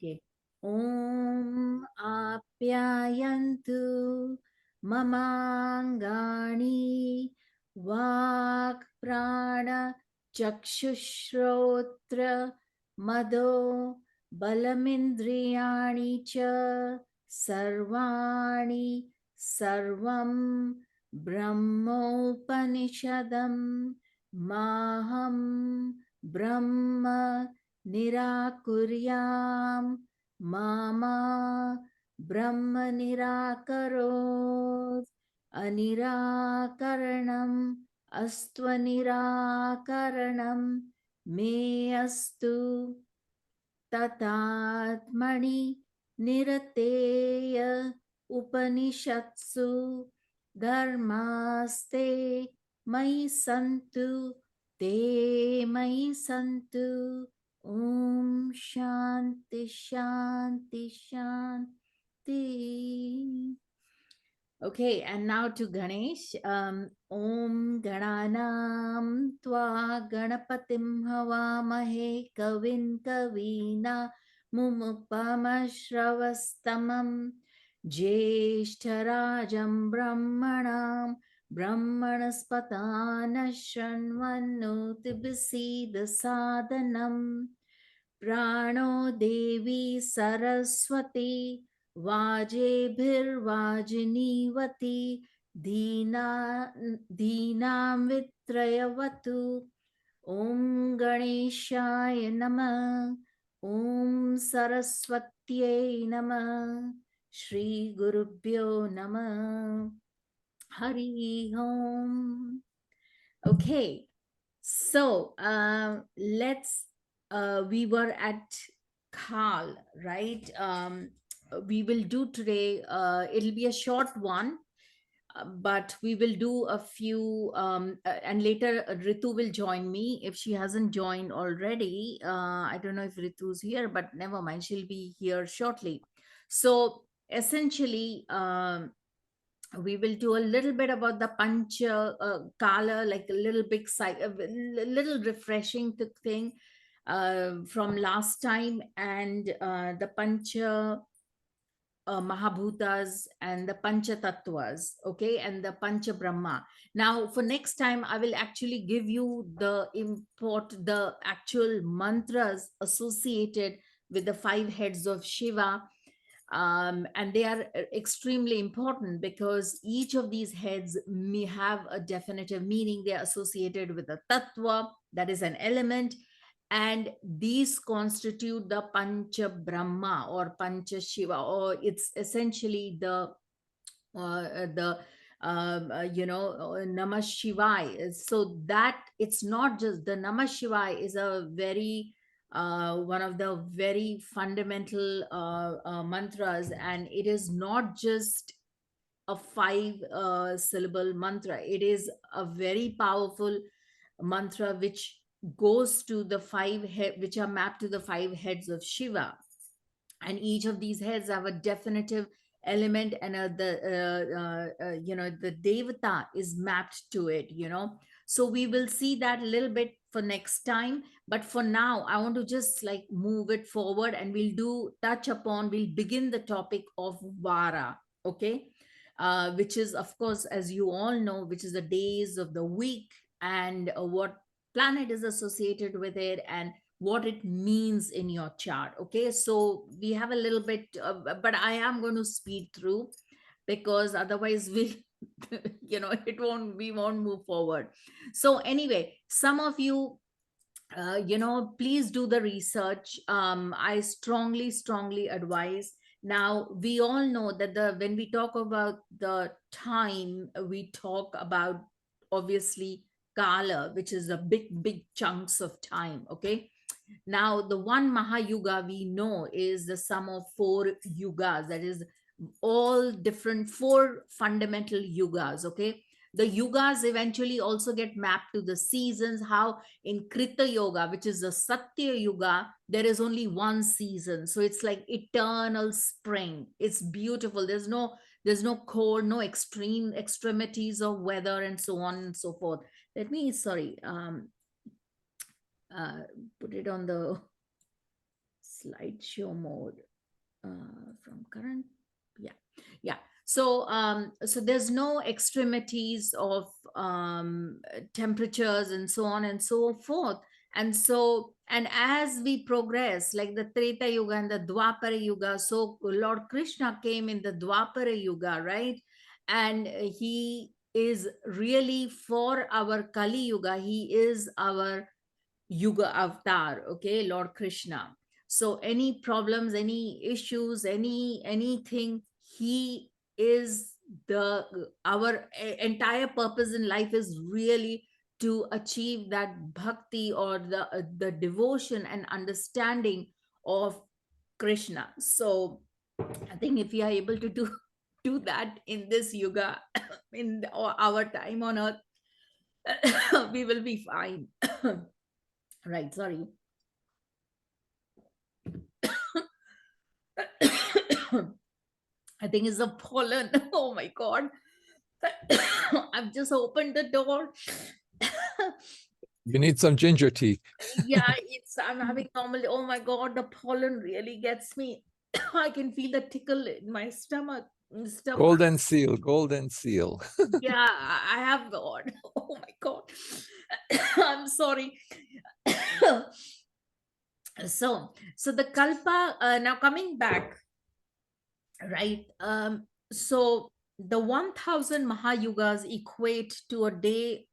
Okay. Om Apyayantu Mamangani Vak Prana Chakshusrotra Mado Balamindriyani Cha Sarvani Sarvam Brahmopanishadam Maham Brahma Nirakuryam Mama Brahma Nirakarot Anirakaranam Astva Nirakaranam Me Astu Tatatmani Nirateya Upanishatsu Dharmaste Mai Santu Te Mai Santu Om Shanti Shanti Shanti. Okay, and now to Ganesh. Om Gananam Tva Ganapatim Havamahe Kavin Kavina Mumupamashravastamam Jeshtarajam Brahmanam Brahmanaspatana Shranvannoti Sadanam Prano Devi Saraswati Vajebhirvajinivati Dhinam Vitrayavatu Om Ganeshaya Namah Om Saraswatyai Namah Shri Gurubhyo Namah Hari Om. Okay, so we were at Kal, right? We will do today, it'll be a short one, but we will do a few, and later Ritu will join me if she hasn't joined already. I don't know if Ritu's here, but never mind, she'll be here shortly. So essentially, we will do a little bit about the pancha kala, like a little big side, a little refreshing thing from last time, and the pancha Mahābhūtas and the Pancha Tatwas, okay, and the Panchabrahma. Now, for next time, I will actually give you the actual mantras associated with the five heads of Shiva, and they are extremely important because each of these heads may have a definitive meaning. They are associated with a tattva, that is an element, and these constitute the Panchabrahma or Pancha Shiva, or it's essentially the Namah Shivaya. So that it's not just the Namah Shivaya is a very one of the very fundamental mantras, and it is not just a five syllable mantra. It is a very powerful mantra which goes to the which are mapped to the five heads of Shiva, and each of these heads have a definitive element, and the devata is mapped to it. So we will see that a little bit for next time, but for now I want to just like move it forward, and we'll begin the topic of Vara. Okay, which is, of course, as you all know, which is the days of the week, and what planet is associated with it, and what it means in your chart. Okay, so we have a little bit, but I am going to speed through because otherwise we we won't move forward. So anyway, some of you, please do the research. I strongly advise. Now we all know that when we talk about the time, we talk about obviously kala, which is a big chunks of time. Okay, now the one Mahayuga we know is the sum of four yugas, that is all different four fundamental yugas. Okay, the yugas eventually also get mapped to the seasons. How in Krita Yoga, which is the Satya Yuga, there is only one season, so it's like eternal spring. It's beautiful. There's no cold, no extremities of weather, and so on and so forth. Let me, sorry, uh, put it on the slideshow mode from current. Yeah, yeah. So there's no extremities of temperatures and so on and so forth. And so, and as we progress, like the Treta Yuga and the Dwapara Yuga, so Lord Krishna came in the Dwapara Yuga, right? And he is really for our Kali Yuga, he is our Yuga avatar, okay, Lord Krishna. So any problems, any issues, anything, he is the our entire purpose in life is really to achieve that bhakti or the devotion and understanding of Krishna. So I think if we are able to do that in this yuga, in our time on earth, we will be fine. Right, sorry. I think it's the pollen. Oh my God. I've just opened the door. You need some ginger tea. Yeah, I'm having normal. Oh my God, the pollen really gets me. I can feel the tickle in my stomach. Golden seal, golden seal. Yeah, I have got. Oh my God. I'm sorry. So the kalpa, now coming back, right? So the 1000 Mahayugas equate to a day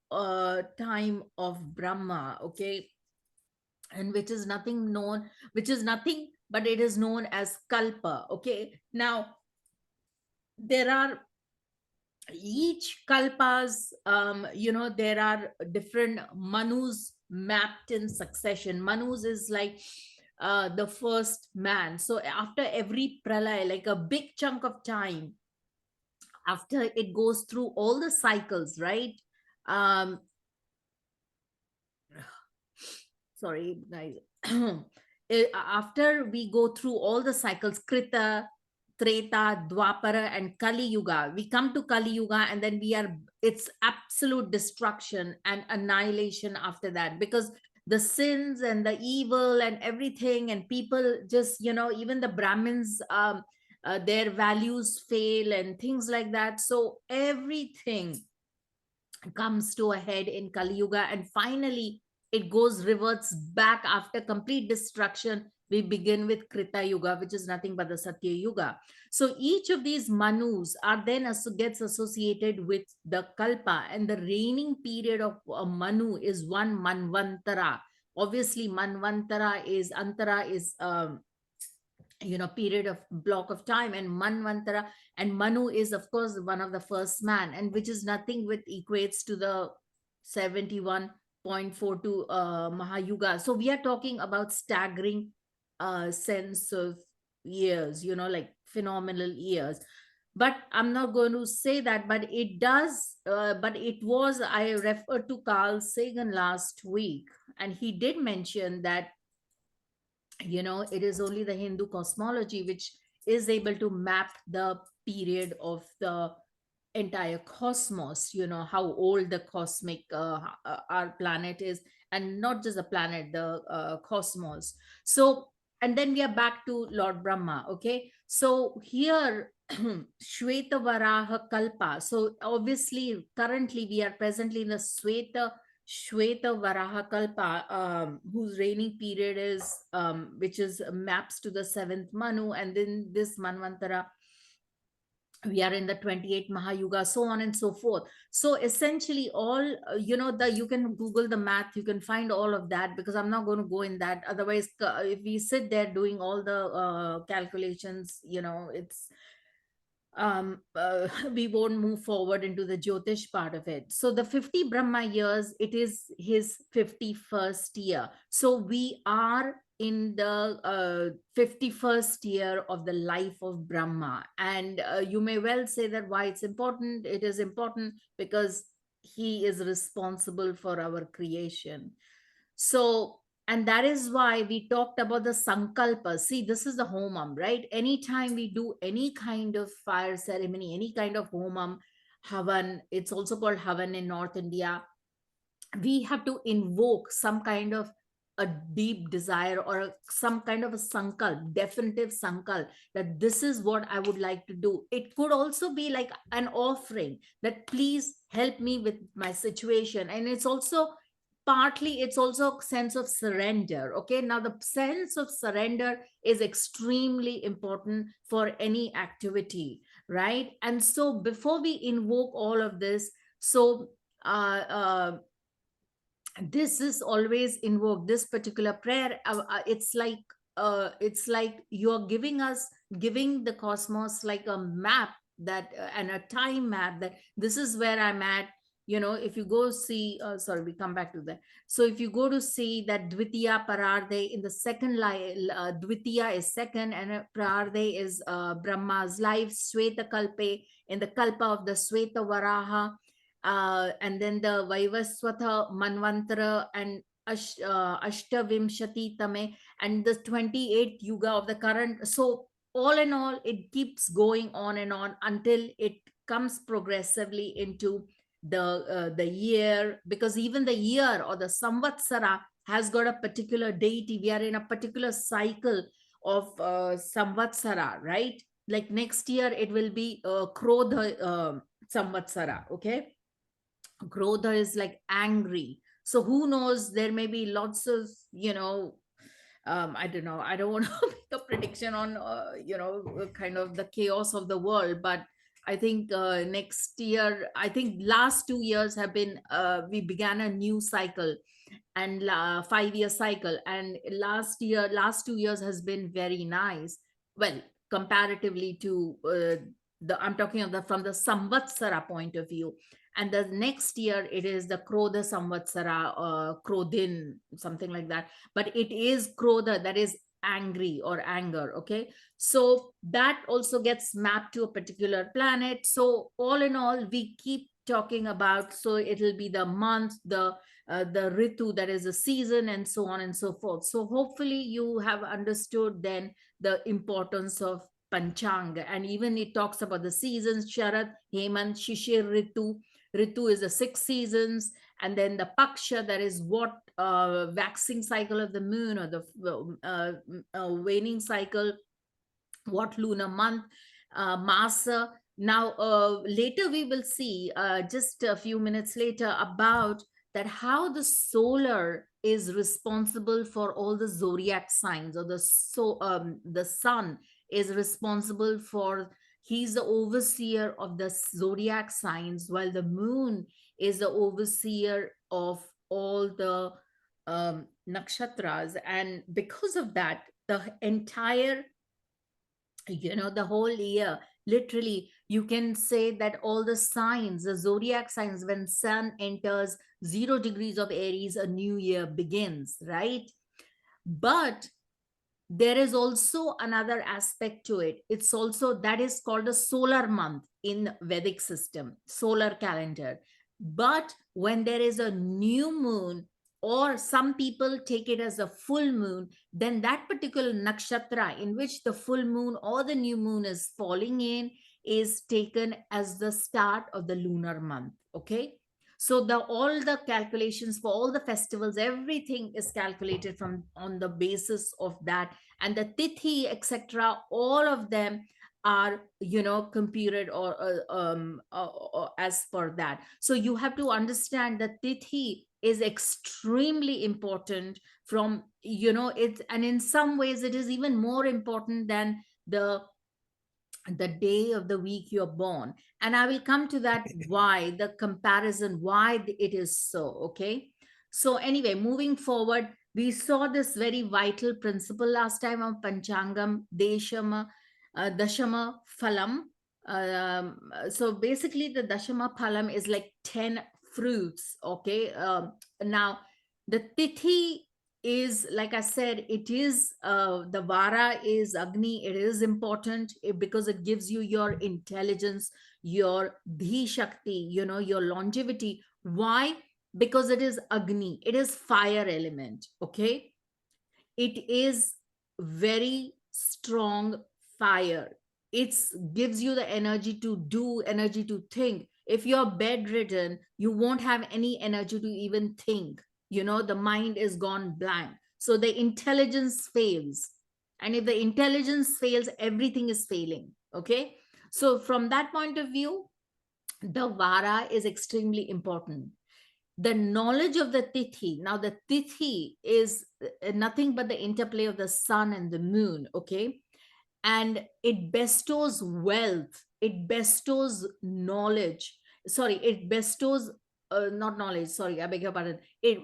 time of Brahma, okay? And which is nothing known, which is nothing, but it is known as kalpa, okay? Now, there are each kalpas, there are different manus mapped in succession. Manus is like the first man. So after every pralay, like a big chunk of time, after it goes through all the cycles, right? um Sorry guys. After we go through all the cycles, krita, treta, dwapara and kali yuga, we come to kali yuga, and then it's absolute destruction and annihilation after that, because the sins and the evil and everything, and people just, even the Brahmins, their values fail and things like that. So everything comes to a head in Kali Yuga, and finally it reverts back after complete destruction. We begin with Krita Yuga, which is nothing but the Satya Yuga. So each of these manus are then gets associated with the Kalpa, and the reigning period of a manu is one Manvantara. Obviously, Manvantara is Antara is period of block of time, and Manvantara, and Manu is of course one of the first man, and which is nothing with equates to the 71.42 Mahayuga. So we are talking about staggering sense of years, like phenomenal years. But I'm not going to say that, but it does, but it was, I referred to Carl Sagan last week, and he did mention that it is only the Hindu cosmology which is able to map the period of the entire cosmos, how old the cosmic our planet is, and not just the planet, the cosmos. So, and then we are back to Lord Brahma, okay? So here Shweta Varaha Kalpa. So obviously currently we are presently in the Shweta Varaha Kalpa, whose reigning period is, which is maps to the seventh Manu, and then this Manvantara, we are in the 28th Mahayuga, so on and so forth. So essentially, all you can Google the math, you can find all of that, because I'm not going to go in that. Otherwise, if we sit there doing all the calculations, it's we won't move forward into the Jyotish part of it. So the 50 Brahma years, it is his 51st year. So we are in the 51st year of the life of Brahma. And you may well say that why it's important. It is important because he is responsible for our creation. So, and that is why we talked about the sankalpa. See, this is the homam, right? Anytime we do any kind of fire ceremony, any kind of homam, havan, it's also called havan in North India, we have to invoke some kind of a deep desire or some kind of a sankalp, definitive sankalp, that this is what I would like to do. It could also be like an offering that please help me with my situation. And it's also partly, it's also a sense of surrender. Okay, now the sense of surrender is extremely important for any activity, right? And so before we invoke all of this, so uh, uh this is always invoked, this particular prayer. It's like you're giving the cosmos like a map, that and a time map, that this is where I'm at. If you go see, sorry, we come back to that. So if you go to see that dvitiya pararde in the second line, dvitiya is second, and pararde is Brahma's life, Sweta kalpe in the kalpa of the Sweta Varaha, and then the Vaivaswata Manvantara and Ashtavimshati Tame, and the 28th Yuga of the current. So all in all, it keeps going on and on until it comes progressively into the year, because even the year or the Samvatsara has got a particular deity. We are in a particular cycle of Samvatsara, right? Like next year, it will be Krodha Samvatsara, okay? Krodha is like angry. So who knows? There may be lots of, I don't know. I don't want to make a prediction on, kind of the chaos of the world. But I think next year, I think last 2 years have been, we began a new cycle, and 5-year cycle. And last 2 years has been very nice. Well, comparatively to I'm talking of from the Samvatsara point of view. And the next year it is the Krodha Samvatsara, Krodhin, something like that. But it is Krodha, that is angry or anger. Okay, so that also gets mapped to a particular planet. So all in all, we keep talking about, so it'll be the month, the ritu, that is a season, and so on and so forth. So hopefully you have understood then the importance of Panchanga. And even it talks about the seasons: Sharad, Hemant, Shishir, Ritu. Ritu is the 6 seasons, and then the Paksha, that is what waxing cycle of the moon, or the waning cycle, what lunar month, Masa. Now, later we will see, just a few minutes later, about that how the solar is responsible for all the zodiac signs, or the sun is responsible for, he's the overseer of the zodiac signs, while the moon is the overseer of all the nakshatras. And because of that, the entire, the whole year, literally, you can say that all the signs, the zodiac signs, when sun enters 0 degrees of Aries, a new year begins, right? But there is also another aspect to it. It's also, that is called a solar month in Vedic system, solar calendar. But when there is a new moon, or some people take it as a full moon, then that particular nakshatra in which the full moon or the new moon is falling in is taken as the start of the lunar month. Okay, so all the calculations for all the festivals, everything is calculated from on the basis of that. And the tithi, etc., all of them are, computed or as per that. So you have to understand that tithi is extremely important from, it's, and in some ways it is even more important than the day of the week you're born. And I will come to that, why the comparison, why it is so. Okay, so anyway, moving forward, we saw this very vital principle last time of Panchangam, Dashama Phalam. So basically the Dashama Phalam is like 10 fruits. Okay, now the Tithi is, like I said, it is the Vara is Agni. It is important because it gives you your intelligence, your Dhi Shakti, your longevity. Why? Because it is Agni, it is fire element. Okay, it is very strong fire. It gives you the energy to do, energy to think. If you're bedridden, you won't have any energy to even think. The mind is gone blank. So the intelligence fails. And if the intelligence fails, everything is failing. Okay. So from that point of view, the Vara is extremely important. The knowledge of the Tithi. Now, the Tithi is nothing but the interplay of the sun and the moon. Okay. And it bestows wealth, it bestows knowledge, sorry, it bestows not knowledge, sorry, I beg your pardon, it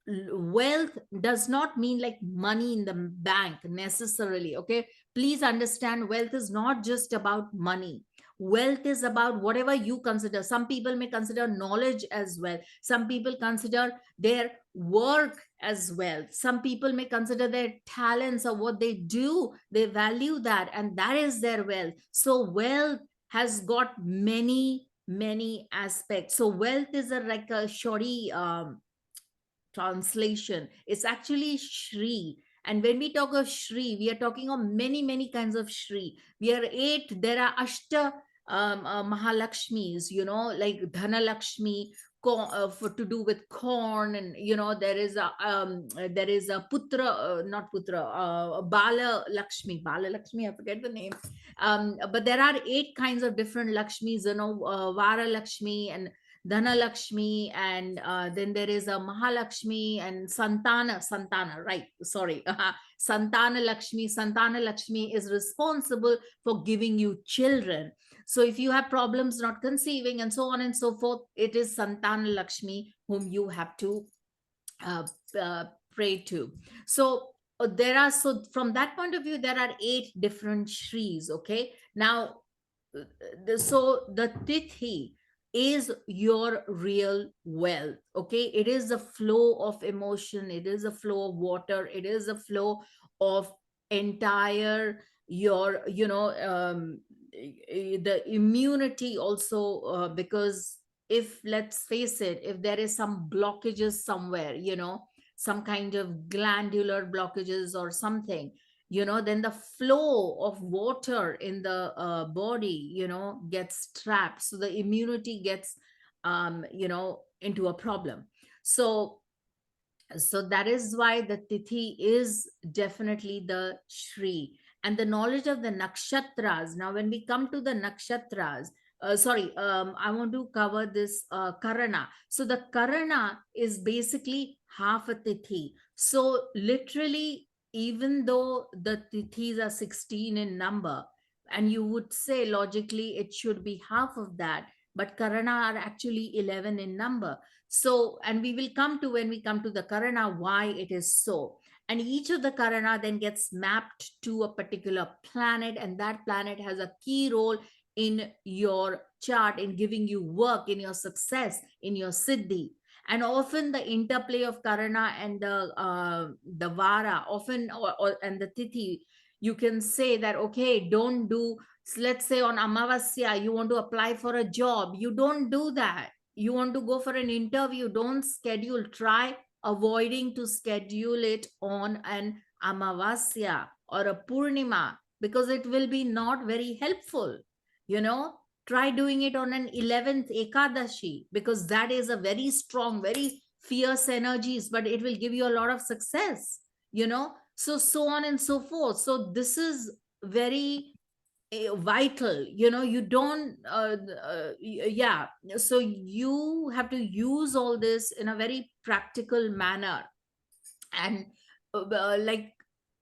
wealth does not mean like money in the bank necessarily. Okay, please understand, wealth is not just about money. Wealth is about whatever you consider. Some people may consider knowledge as well, some people consider their work as well, some people may consider their talents or what they do, they value that, and that is their wealth. So wealth has got many aspects. So wealth is a like a shorty translation. It's actually Shri. And when we talk of Shri, we are talking of many kinds of Shri. We are eight, there are Ashta Mahalakshmis, like Dhanalakshmi, for to do with corn, and there is a Putra, not Putra, Bala Lakshmi, I forget the name. But there are 8 kinds of different Lakshmis, Vara Lakshmi and Dhana Lakshmi, and then there is a Mahalakshmi and Santana, right? Sorry, Santana Lakshmi is responsible for giving you children. So if you have problems not conceiving and so on and so forth, it is Santana Lakshmi whom you have to uh, pray to. So so from that point of view, there are 8 different Shris. Okay, now so the Tithi is your real wealth. Okay, it is the flow of emotion, it is a flow of water, it is a flow of entire your the immunity also, because if, let's face it, if there is some blockages somewhere, some kind of glandular blockages or something, then the flow of water in the body gets trapped, so the immunity gets into a problem. So that is why the Tithi is definitely the Shri. And the knowledge of the Nakshatras. Now, when we come to the Nakshatras, I want to cover this Karana. So the Karana is basically half a Tithi. So literally, even though the Tithis are 16 in number, and you would say logically it should be half of that, but Karana are actually 11 in number. So, and we will come to, when we come to the Karana, why it is so. And each of the Karana then gets mapped to a particular planet, and that planet has a key role in your chart, in giving you work, in your success, in your siddhi. And often the interplay of Karana and the Vara, often, and the Tithi, you can say that, okay, don't do, let's say on Amavasya, you want to apply for a job, you don't do that. You want to go for an interview, don't schedule, try avoiding to schedule it on an Amavasya or a Purnima, because it will be not very helpful. Try doing it on an 11th Ekadashi, because that is a very strong, very fierce energies, but it will give you a lot of success, so on and so forth. So this is very vital. You don't yeah, so you have to use all this in a very practical manner. And like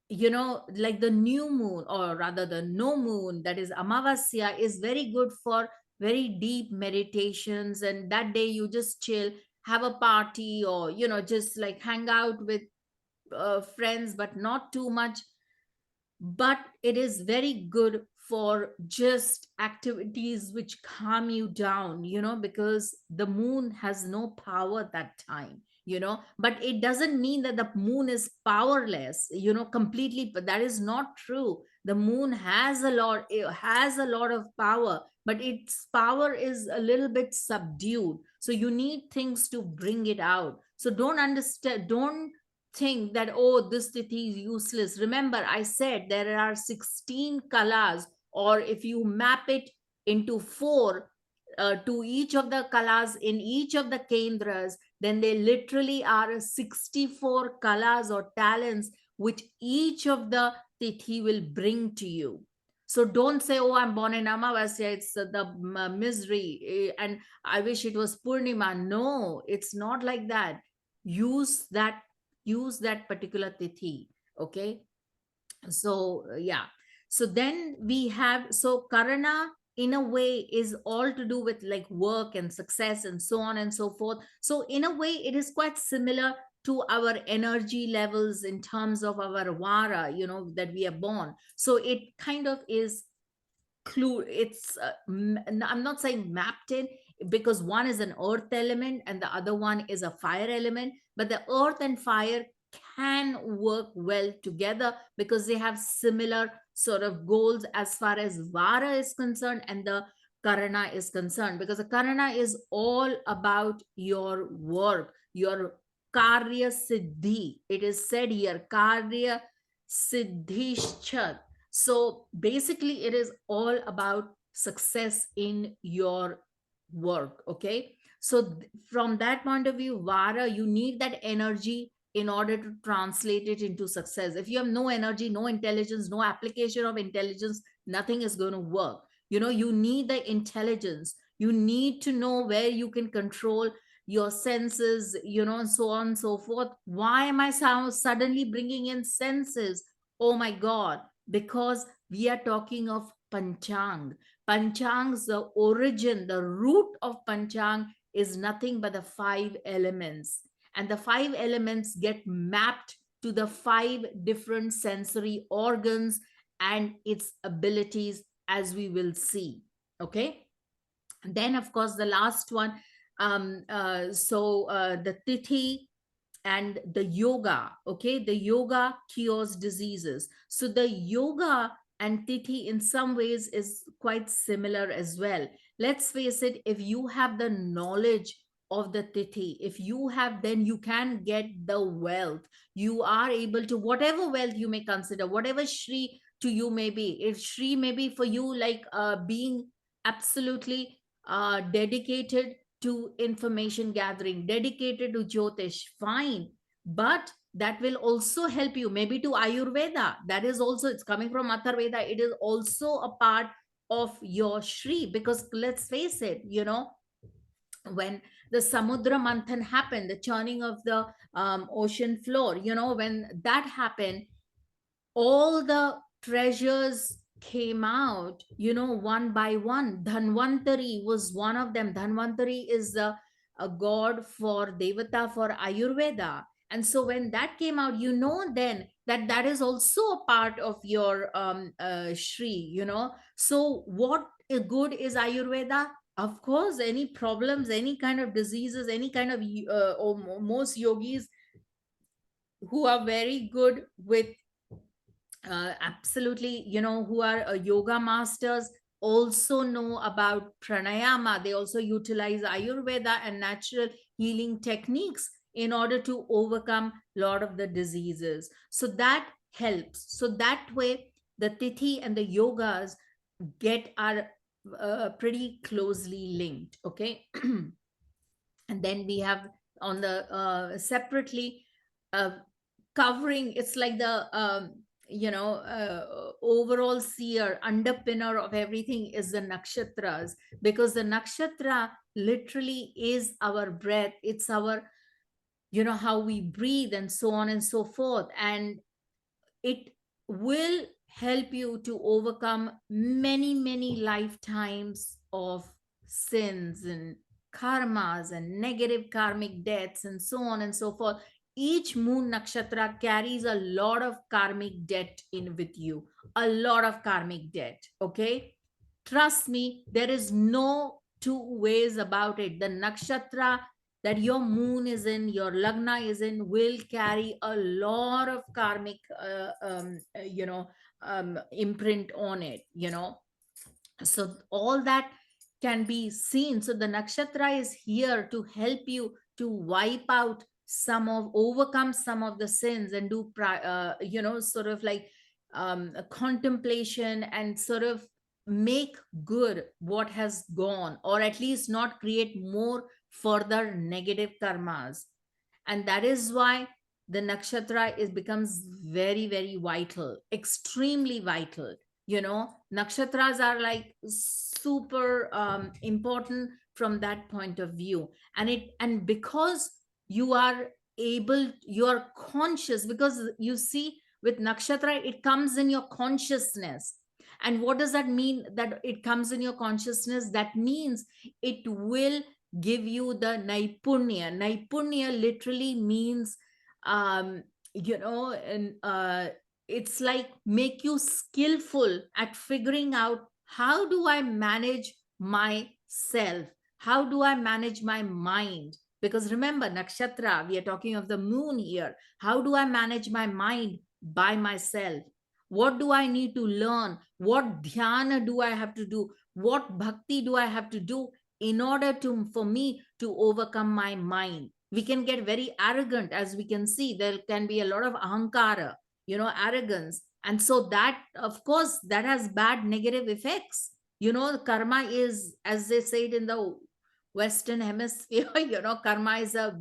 the new moon, or rather the no moon, that is Amavasya, is very good for very deep meditations, and that day you just chill, have a party, or just like hang out with friends, but not too much. But it is very good for just activities which calm you down, because the moon has no power that time, but it doesn't mean that the moon is powerless, completely. But that is not true. The moon has a lot of power, but its power is a little bit subdued, so you need things to bring it out. So don't think that, oh, this tithi is useless. Remember, I said there are 16 kalas, or if you map it into 4 to each of the kalas in each of the kendras, then they literally are 64 kalas or talents which each of the tithi will bring to you. So don't say, oh, I'm born in Amavasya, it's the misery, and I wish it was Purnima. No, it's not like that. Use that, use that particular tithi. Okay. So yeah. So then we have, so Karana in a way is all to do with like work and success and so on and so forth. So in a way, it is quite similar to our energy levels in terms of our Vara, that we are born. So it kind of is it's I'm not saying mapped in, because one is an earth element and the other one is a fire element, but the earth and fire can work well together because they have similar sort of goals as far as Vara is concerned and the Karana is concerned, because the Karana is all about your work, your karya siddhi. It is said here, karya siddhishcha. So basically, it is all about success in your work. Okay. So from that point of view, Vara, you need that energy in order to translate it into success. If you have no energy, no intelligence, no application of intelligence, nothing is going to work. You need the intelligence. You need to know where you can control your senses, and so on and so forth. Why am I suddenly bringing in senses? Oh my God, because we are talking of Panchang. Panchang's the origin, the root of Panchang is nothing but the five elements. And the five elements get mapped to the five different sensory organs and its abilities, as we will see. Okay. And then, of course, the last one. The Tithi and the yoga. Okay, the yoga cures diseases. So the yoga and Tithi in some ways is quite similar as well. Let's face it, if you have the knowledge of the Tithi, if you have, then you can get the wealth. You are able to, whatever wealth you may consider, whatever Shri to you may be. If Shri may be for you like being absolutely dedicated to information gathering, dedicated to Jyotish, fine. But that will also help you maybe to Ayurveda. That is also, it's coming from Atharveda. It is also a part of your Shri, because let's face it, when the Samudra Manthan happened, the churning of the ocean floor, when that happened, all the treasures came out, one by one. Dhanvantari was one of them. Dhanvantari is a god for Devata for Ayurveda. And so when that came out, then that is also a part of your Shri, So what good is Ayurveda? Of course, any problems, any kind of diseases, any kind of, or most yogis who are very good with absolutely, who are yoga masters also know about pranayama. They also utilize Ayurveda and natural healing techniques in order to overcome a lot of the diseases. So that helps. So that way, the Tithi and the yogas are pretty closely linked. Okay. And then we have on the separately covering, it's like the overall seer, underpinner of everything is the nakshatras, because the nakshatra literally is our breath. It's our, how we breathe and so on and so forth. And it will help you to overcome many, many lifetimes of sins and karmas and negative karmic debts and so on and so forth. Each moon nakshatra carries a lot of karmic debt in with you, a lot of karmic debt. Okay, trust me, there is no two ways about it. The nakshatra that your moon is in, your lagna is in, will carry a lot of karmic imprint on it. So all that can be seen. So the nakshatra is here to help you to wipe out overcome some of the sins and do sort of like a contemplation and sort of make good what has gone, or at least not create more further negative karmas. And that is why the nakshatra becomes very, very vital, extremely vital. Nakshatras are like super important from that point of view. And because you are you are conscious, because you see, with nakshatra, it comes in your consciousness. And what does that mean, that it comes in your consciousness? That means it will give you the naipunya literally means, um and it's like make you skillful at figuring out, how do I manage myself, how do I manage my mind? Because remember, nakshatra, we are talking of the moon here. How do I manage my mind by myself? What do I need to learn? What dhyana do I have to do? What bhakti do I have to do in order to, for me to overcome my mind? We can get very arrogant, as we can see. There can be a lot of ahankara, arrogance. And so that, of course, that has bad negative effects. Karma is, as they say it in the Western hemisphere, karma is a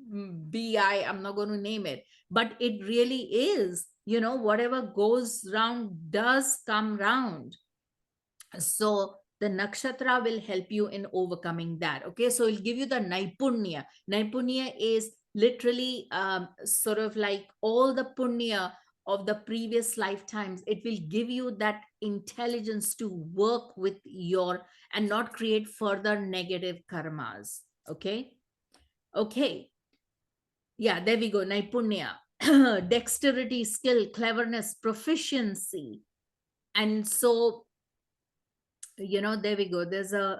bi, I'm not going to name it, but it really is, whatever goes round does come round. So the nakshatra will help you in overcoming that. Okay, so it'll give you the naipunya is literally sort of like all the punya of the previous lifetimes. It will give you that intelligence to work with your, and not create further negative karmas. Okay, yeah, there we go. Naipunya. Dexterity, skill, cleverness, proficiency. And so, there we go. There's a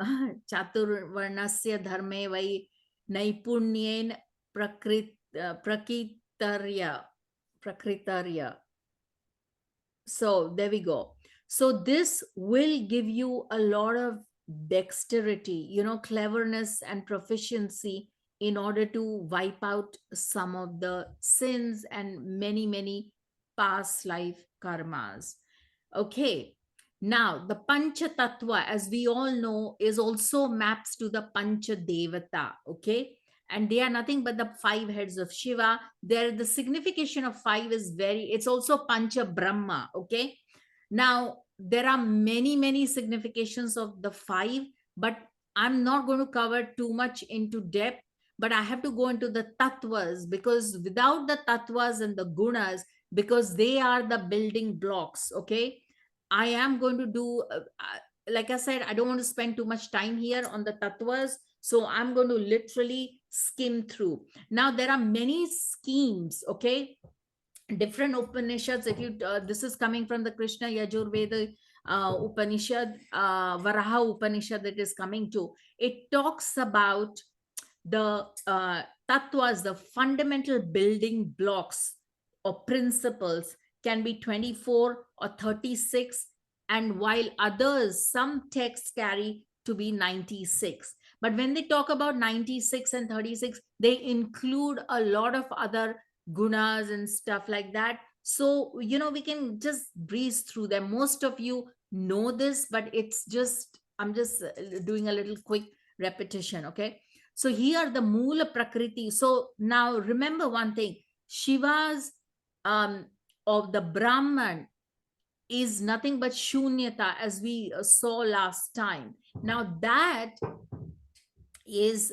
chaturvarnasya dharme vai naipunyen prakritarya. So there we go. So this will give you a lot of dexterity, cleverness and proficiency, in order to wipe out some of the sins and many, many past life karmas. Okay. Now, the Pancha Tattva, as we all know, is also maps to the Pancha Devata. Okay. And they are nothing but the 5 heads of Shiva. There, the signification of 5 is it's also Panchabrahma. Okay. Now, there are many, many significations of the 5, but I'm not going to cover too much into depth. But I have to go into the Tatwas, because without the Tatwas and the gunas, because they are the building blocks. Okay. I am going to do, like I said, I don't want to spend too much time here on the Tatwas. So I'm going to literally skim through. Now, there are many schemes, okay? Different Upanishads. If you, this is coming from the Krishna Yajurveda Upanishad, Varaha Upanishad that is coming to. It talks about the Tatwas, the fundamental building blocks or principles, can be 24 or 36, and while others, some texts carry to be 96. But when they talk about 96 and 36, they include a lot of other gunas and stuff like that. So, we can just breeze through them. Most of you know this, but I'm just doing a little quick repetition. Okay. So here the Moola Prakriti. So now remember one thing, Shiva's of the Brahman is nothing but shunyata, as we saw last time. Now that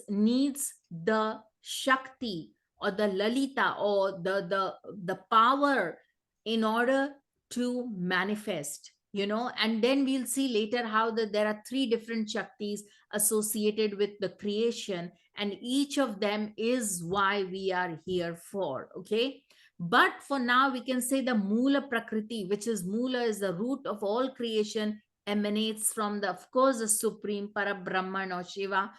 needs the Shakti or the Lalita or the power in order to manifest, and then we'll see later how there are 3 different Shaktis associated with the creation, and each of them is why we are here for. Okay. But for now, we can say the Moola Prakriti, which is Moola is the root of all creation, emanates from of course, the Supreme Parabrahman or Shiva,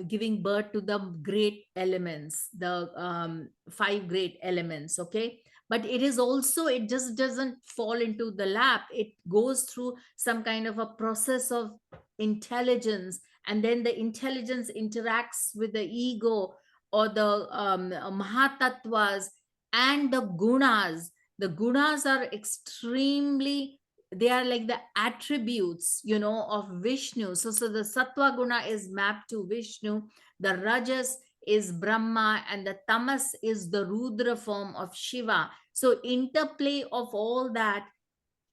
giving birth to the great elements, the 5 great elements. Okay. But it is also, it just doesn't fall into the lap. It goes through some kind of a process of intelligence, and then the intelligence interacts with the ego or the Mahatatvas and the gunas. The gunas are extremely they are like the attributes, of Vishnu. So the sattva guna is mapped to Vishnu, the rajas is Brahma, and the tamas is the Rudra form of Shiva. So interplay of all that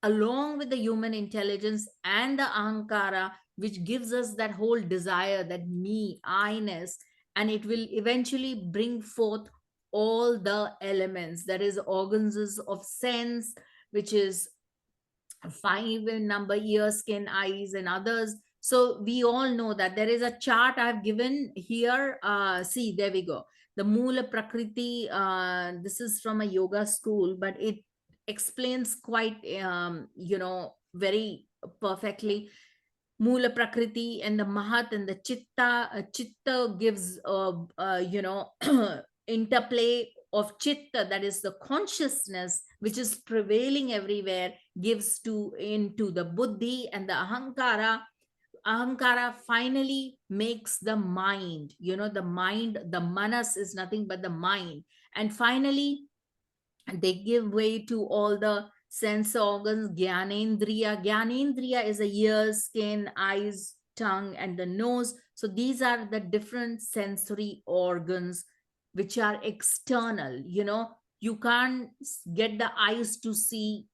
along with the human intelligence and the ahankara, which gives us that whole desire, that me, I-ness, and it will eventually bring forth all the elements, that is organs of sense, which is 5 in number: ears, skin, eyes, and others. So we all know that there is a chart I've given here. See, there we go. The Moola Prakriti, this is from a yoga school, but it explains quite, very perfectly. Moola Prakriti and the Mahat and the Chitta. Chitta gives, interplay of Chitta, that is the consciousness which is prevailing everywhere, gives to into the Buddhi, and the Ahankara. Ahankara finally makes the mind, the mind, the manas is nothing but the mind. And finally, they give way to all the sense organs. Gyanendriya is the ears, skin, eyes, tongue, and the nose. So these are the different sensory organs which are external. You can't get the eyes to see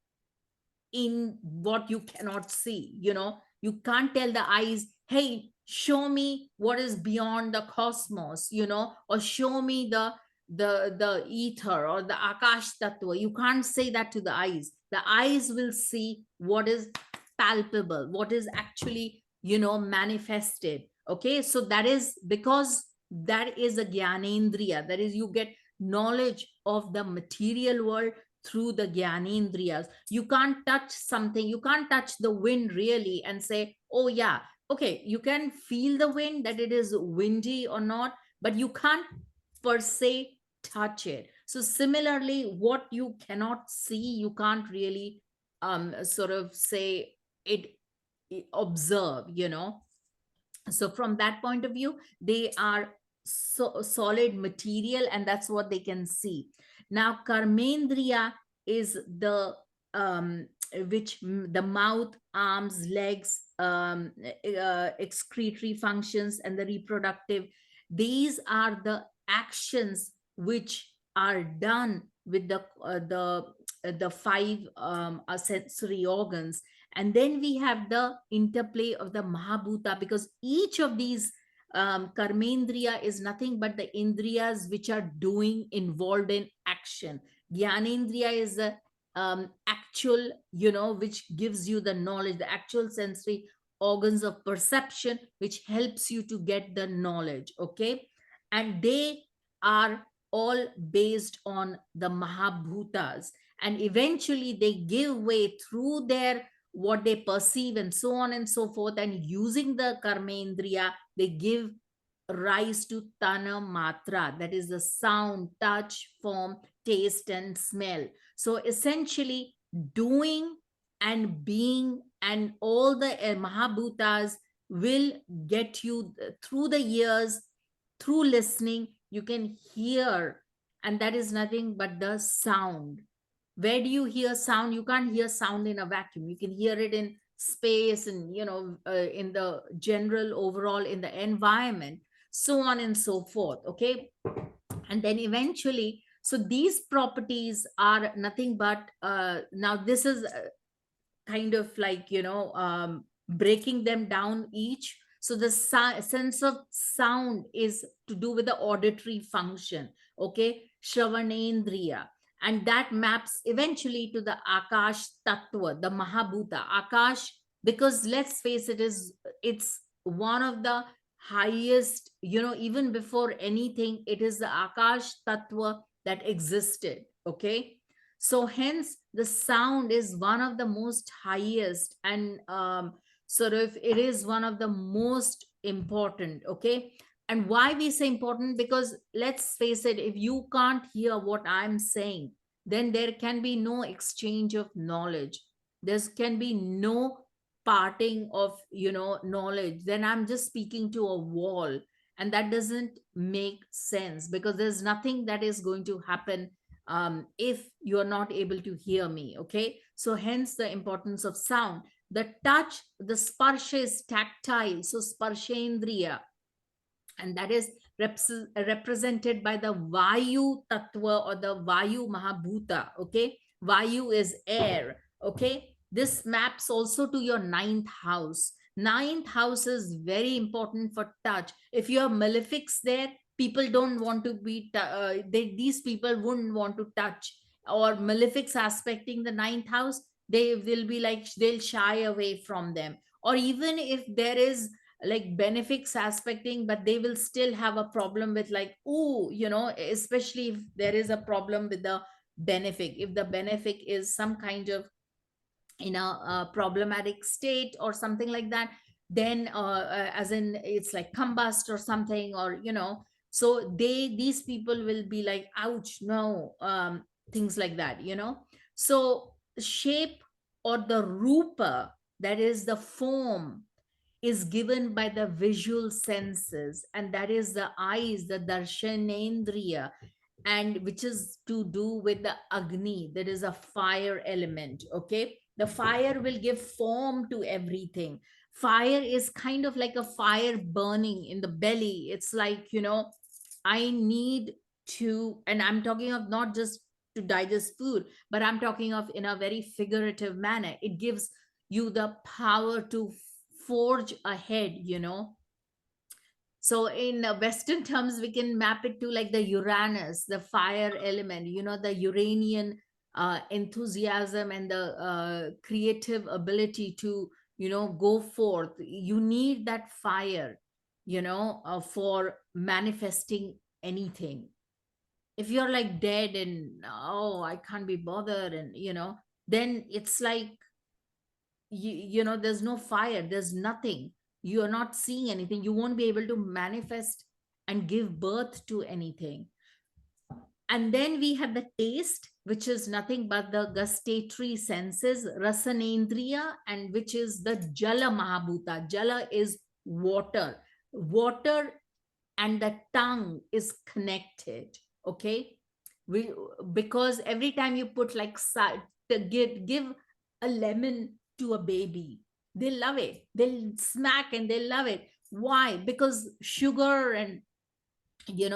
in what you cannot see. You can't tell the eyes, hey, show me what is beyond the cosmos, or show me the ether or the ākāśa tattva. You can't say that to the eyes. The eyes will see what is palpable, what is actually, manifested. Okay, so that is because that is a gyanendriya, that is, you get knowledge of the material world through the gyanendriyas. You can't touch something, you can't touch the wind really and say, oh yeah, okay, you can feel the wind, that it is windy or not, but you can't per se touch it. So similarly, what you cannot see, you can't really sort of say it, observe. So from that point of view, they are solid material, and that's what they can see. Now karmendriya is the the mouth, arms, legs, excretory functions, and the reproductive. These are the actions which are done with the 5 sensory organs. And then we have the interplay of the Mahābhūta, because each of these karmendriya is nothing but the indriyas which are doing, involved in action. Gyanendriya is the actual, which gives you the knowledge, the actual sensory organs of perception, which helps you to get the knowledge. Okay, and they are all based on the Mahābhūtas, and eventually they give way through their what they perceive and so on and so forth, and using the karmendriya, they give rise to tana matra, that is the sound, touch, form, taste, and smell. So essentially, doing and being and all the Mahābhūtas will get you through the years, through listening. You can hear, and that is nothing but the sound. Where do you hear sound? You can't hear sound in a vacuum. You can hear it in space and, in the general overall in the environment, so on and so forth. Okay, and then eventually, so these properties are nothing but now this is kind of like, breaking them down each. So the sense of sound is to do with the auditory function. Okay, shravanendriya, and that maps eventually to the ākāśa tattva, the Mahābhūta. Ākāśa, because let's face it, it's one of the highest, even before anything, it is the ākāśa tattva that existed. Okay, so hence the sound is one of the most highest, and sort of it is one of the most important. Okay, and why we say important? Because let's face it, if you can't hear what I'm saying, then there can be no exchange of knowledge. There can be no parting of, knowledge. Then I'm just speaking to a wall, and that doesn't make sense, because there's nothing that is going to happen if you're not able to hear me. Okay, So hence the importance of sound. The touch, the sparsha is tactile, so sparshendriya, and that is represented by the Vāyu Tattva or the Vāyu Mahābhūta. Okay, Vāyu is air. Okay, this maps also to your ninth house. Ninth house is very important for touch. If you have malefics there, people don't want to be, these people wouldn't want to touch, or malefics aspecting the ninth house, they will be like, they'll shy away from them. Or even if there is like benefics aspecting, but they will still have a problem with like, oh, especially if there is a problem with the benefic, if the benefic is some kind of in a problematic state or something like that, then as in it's like combust or something, or so these people will be like, ouch, no, things like that. So shape or the rupa, that is the form, is given by the visual senses, and that is the eyes, the darshanendriya, and which is to do with the agni, that is a fire element. Okay, the fire will give form to everything. Fire is kind of like a fire burning in the belly. It's like, I need to, and I'm talking of not just to digest food, but I'm talking of in a very figurative manner. It gives you the power to forge ahead. So in Western terms, we can map it to like the Uranus, the fire element, the Uranian enthusiasm and the creative ability to, go forth. You need that fire, for manifesting anything. If you're like dead and, oh, I can't be bothered, and, then it's like, there's no fire, there's nothing, you are not seeing anything, you won't be able to manifest and give birth to anything. And then we have the taste, which is nothing but the gustatory senses, rasanendriya, and which is the jala mahabhuta. Jala is water. Water and the tongue is connected. Okay, we, because every time you put like give a lemon to a baby, they love it, they'll smack and they love it. Why? Because sugar and,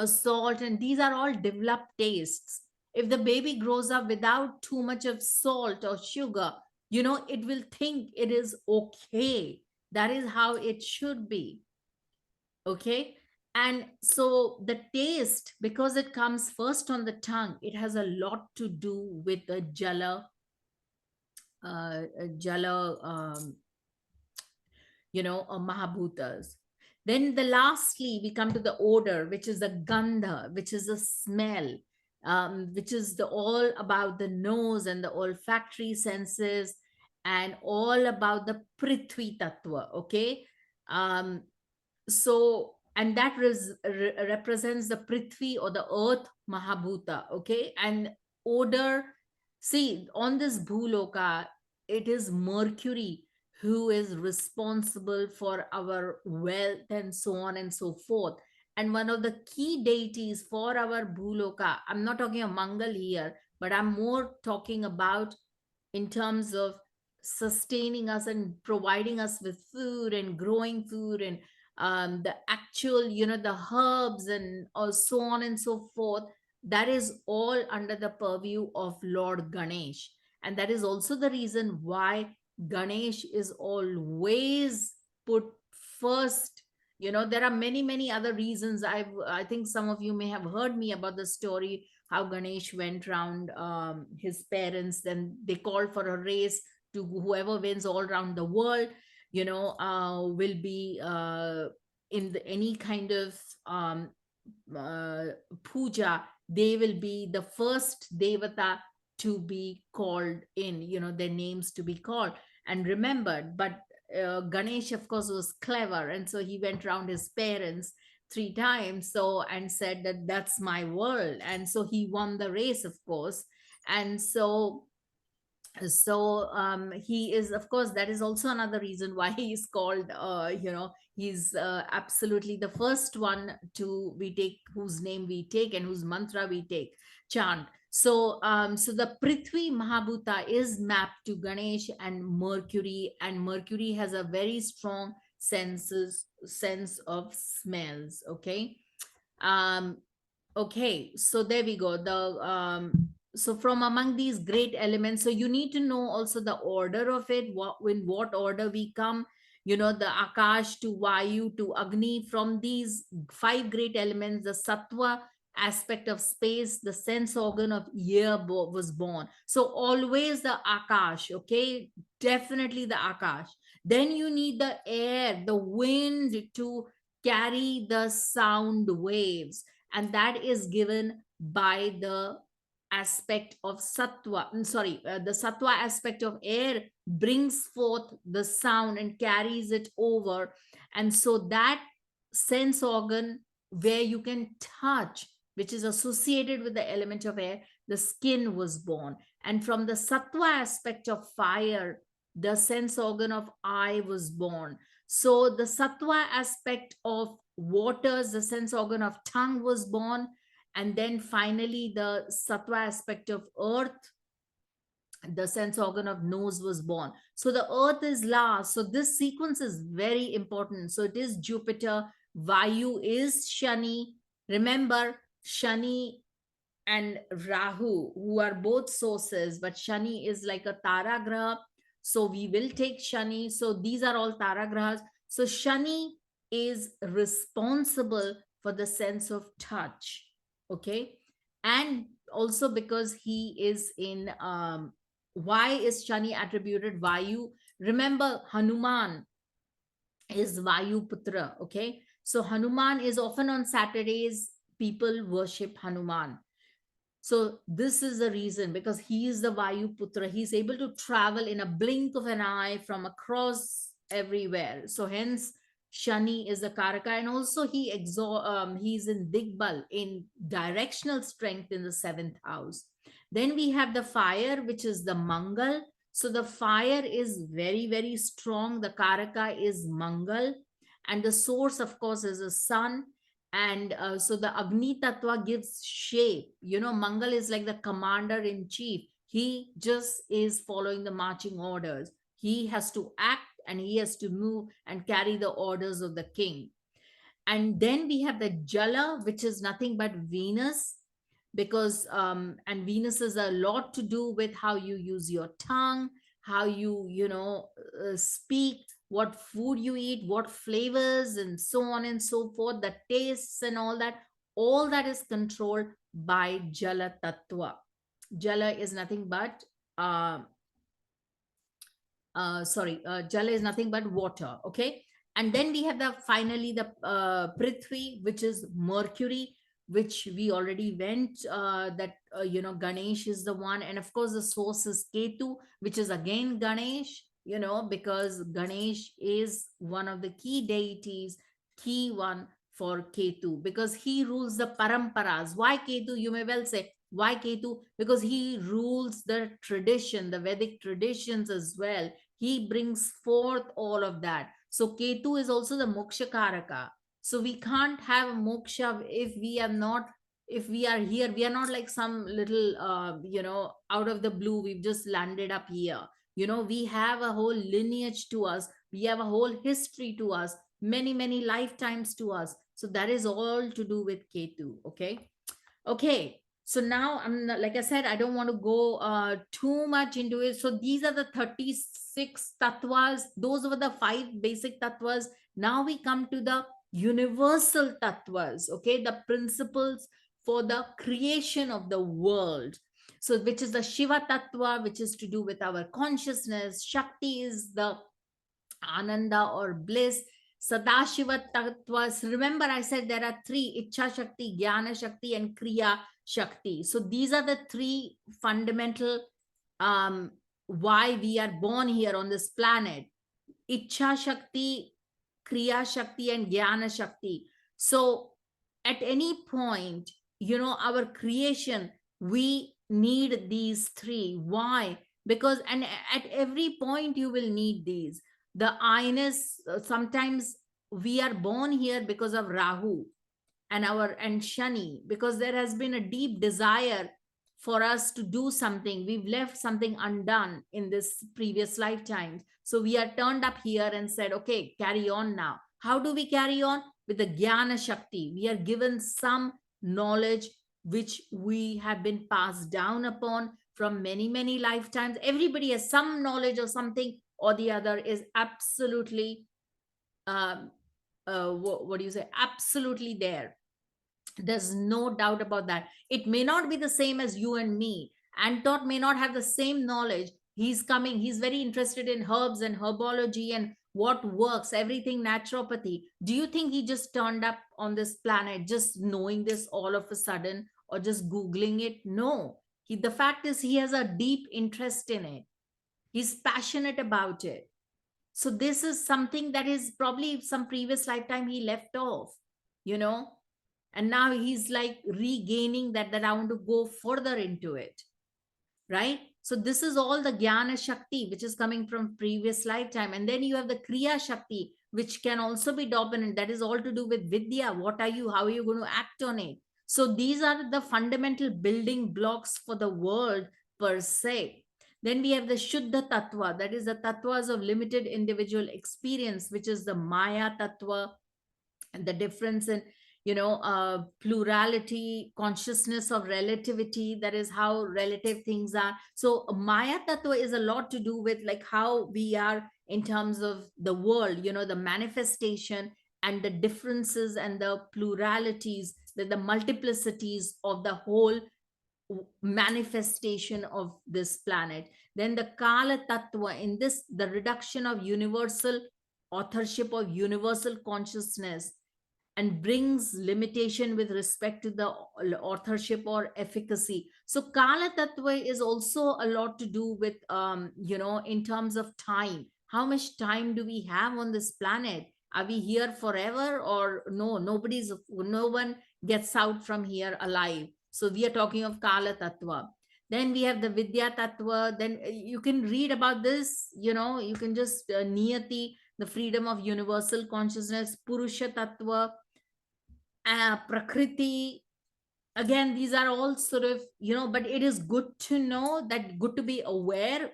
salt, and these are all developed tastes. If the baby grows up without too much of salt or sugar, it will think it is okay. That is how it should be. Okay, and so the taste, because it comes first on the tongue, it has a lot to do with the jala mahabhutas. Then the lastly we come to the odor, which is the gandha, which is the smell, which is the all about the nose and the olfactory senses, and all about the pṛthvī tattva. Okay, um, so, and that represents the pṛthvī or the earth mahabhuta. Okay, and odor, see, on this bhuloka, it is Mercury who is responsible for our wealth and so on and so forth. And one of the key deities for our bhuloka, I'm not talking of Mangal here, but I'm more talking about in terms of sustaining us and providing us with food and growing food, and the actual, the herbs and so on and so forth. That is all under the purview of Lord Ganesh. And that is also the reason why Ganesh is always put first. There are many, many other reasons. I think some of you may have heard me about the story how Ganesh went around his parents, then they called for a race to whoever wins all around the world, will be in any kind of puja, they will be the first devata to be called in, their names to be called and remembered. But Ganesh, of course, was clever, and so he went around his parents 3 times, so, and said that that's my world, and so he won the race, of course. And so So he is, of course, that is also another reason why he is called, he's absolutely the first one to we take, whose name we take and whose mantra we take, chant. So so the Prithvi Mahābhūta is mapped to Ganesh and Mercury has a very strong sense of smells. Okay. um Okay, so there we go. So from among these great elements, so you need to know also the order of it, in what order we come, the Akash to Vayu to Agni. From these five great elements, the Sattva aspect of space, the sense organ of ear was born. So always the Akash, okay? Definitely the Akash. Then you need the air, the wind to carry the sound waves, and that is given by the aspect of sattva. Sorry, the sattva aspect of air brings forth the sound and carries it over. And so that sense organ where you can touch, which is associated with the element of air, the skin was born. And from the sattva aspect of fire, the sense organ of eye was born. So the sattva aspect of waters, the sense organ of tongue was born. And then finally, the sattva aspect of earth, the sense organ of nose was born. So the earth is last. So this sequence is very important. So it is Jupiter, Vayu is Shani. Remember, Shani and Rahu, who are both sources, but Shani is like a Tara Graha. So we will take Shani. So these are all Tara Grahas. So Shani is responsible for the sense of touch. Okay. And also because he is in, why is Shani attributed Vayu? Remember, Hanuman is Vayu Putra. Okay. So Hanuman is often on Saturdays, people worship Hanuman. So this is the reason, because he is the Vayu Putra. He's able to travel in a blink of an eye from across everywhere. So hence Shani is the Karaka, and also he's in Digbal, in directional strength in the seventh house. Then we have the fire, which is the Mangal. So the fire is very, very strong. The Karaka is Mangal, and the source, of course, is the sun. And so the Agni Tattva gives shape. Mangal is like the commander in chief. He just is following the marching orders. He has to act and he has to move and carry the orders of the king. And then we have the Jala, which is nothing but Venus, because and Venus is a lot to do with how you use your tongue, how you speak, what food you eat, what flavors, and so on and so forth, the tastes and all that is controlled by Jala Tattva. Jala is nothing but Jala is nothing but water. Okay. And then we have finally the Prithvi, which is Mercury, which we already went, that Ganesh is the one. And of course the source is Ketu, which is again Ganesh, because Ganesh is one of the key deities, key one for Ketu, because he rules the paramparas. Why Ketu? You may well say, why Ketu? Because he rules the tradition, the Vedic traditions as well. He brings forth all of that. So Ketu is also the moksha karaka. So we can't have moksha if we are not, if we are here, we are not like some little out of the blue, we've just landed up here. We have a whole lineage to us, we have a whole history to us, many lifetimes to us. So that is all to do with Ketu. Okay. So now like I said, I don't want to go too much into it. So these are the 36 tattvas. Those were the 5 basic tattvas. Now we come to the universal tattvas, okay, the principles for the creation of the world. So which is the Shiva tattva, which is to do with our consciousness. Shakti is the Ananda or bliss. Sadashiva tattvas. Remember, I said there are 3: Ichha Shakti, Jnana Shakti, and Kriya Shakti. So these are the 3 fundamental why we are born here on this planet. Ichha Shakti, Kriya Shakti, and Jnana Shakti. So at any point, our creation, we need these 3. Why? because, and at every point you will need these. The I-ness, sometimes we are born here because of Rahu and Shani, because there has been a deep desire for us to do something. We've left something undone in this previous lifetimes. So we are turned up here and said, okay, carry on now. How do we carry on? With the Jnana Shakti. We are given some knowledge which we have been passed down upon from many, many lifetimes. Everybody has some knowledge or something or the other is absolutely, what do you say? Absolutely there. There's no doubt about that. It may not be the same as you and me. Antot may not have the same knowledge. He's coming, he's very interested in herbs and herbology and what works, everything naturopathy. Do you think he just turned up on this planet just knowing this all of a sudden or just Googling it? No. The fact is, he has a deep interest in it. He's passionate about it. So this is something that is probably some previous lifetime he left off, you know, and now he's like regaining that I want to go further into it, right? So this is all the Jnana Shakti which is coming from previous lifetime. And then you have the Kriya Shakti, which can also be dominant. That is all to do with Vidya. What are you? How are you going to act on it? So these are the fundamental building blocks for the world per se. Then we have the Shuddha Tattva, that is the Tatwas of limited individual experience, which is the Maya Tattva, and the difference in, plurality, consciousness of relativity, that is how relative things are. So Maya Tattva is a lot to do with like how we are in terms of the world, the manifestation and the differences and the pluralities, the multiplicities of the whole manifestation of this planet. Then the Kala Tattva, in this, the reduction of universal authorship of universal consciousness, and brings limitation with respect to the authorship or efficacy. So Kala Tattva is also a lot to do with, in terms of time. How much time do we have on this planet? Are we here forever or no? No one gets out from here alive. So we are talking of Kala Tattva. Then we have the Vidya Tattva. Then you can read about this, you can just Niyati, the freedom of universal consciousness, Purusha Tattva, Prakriti. Again, these are all sort of, but it is good to know that, good to be aware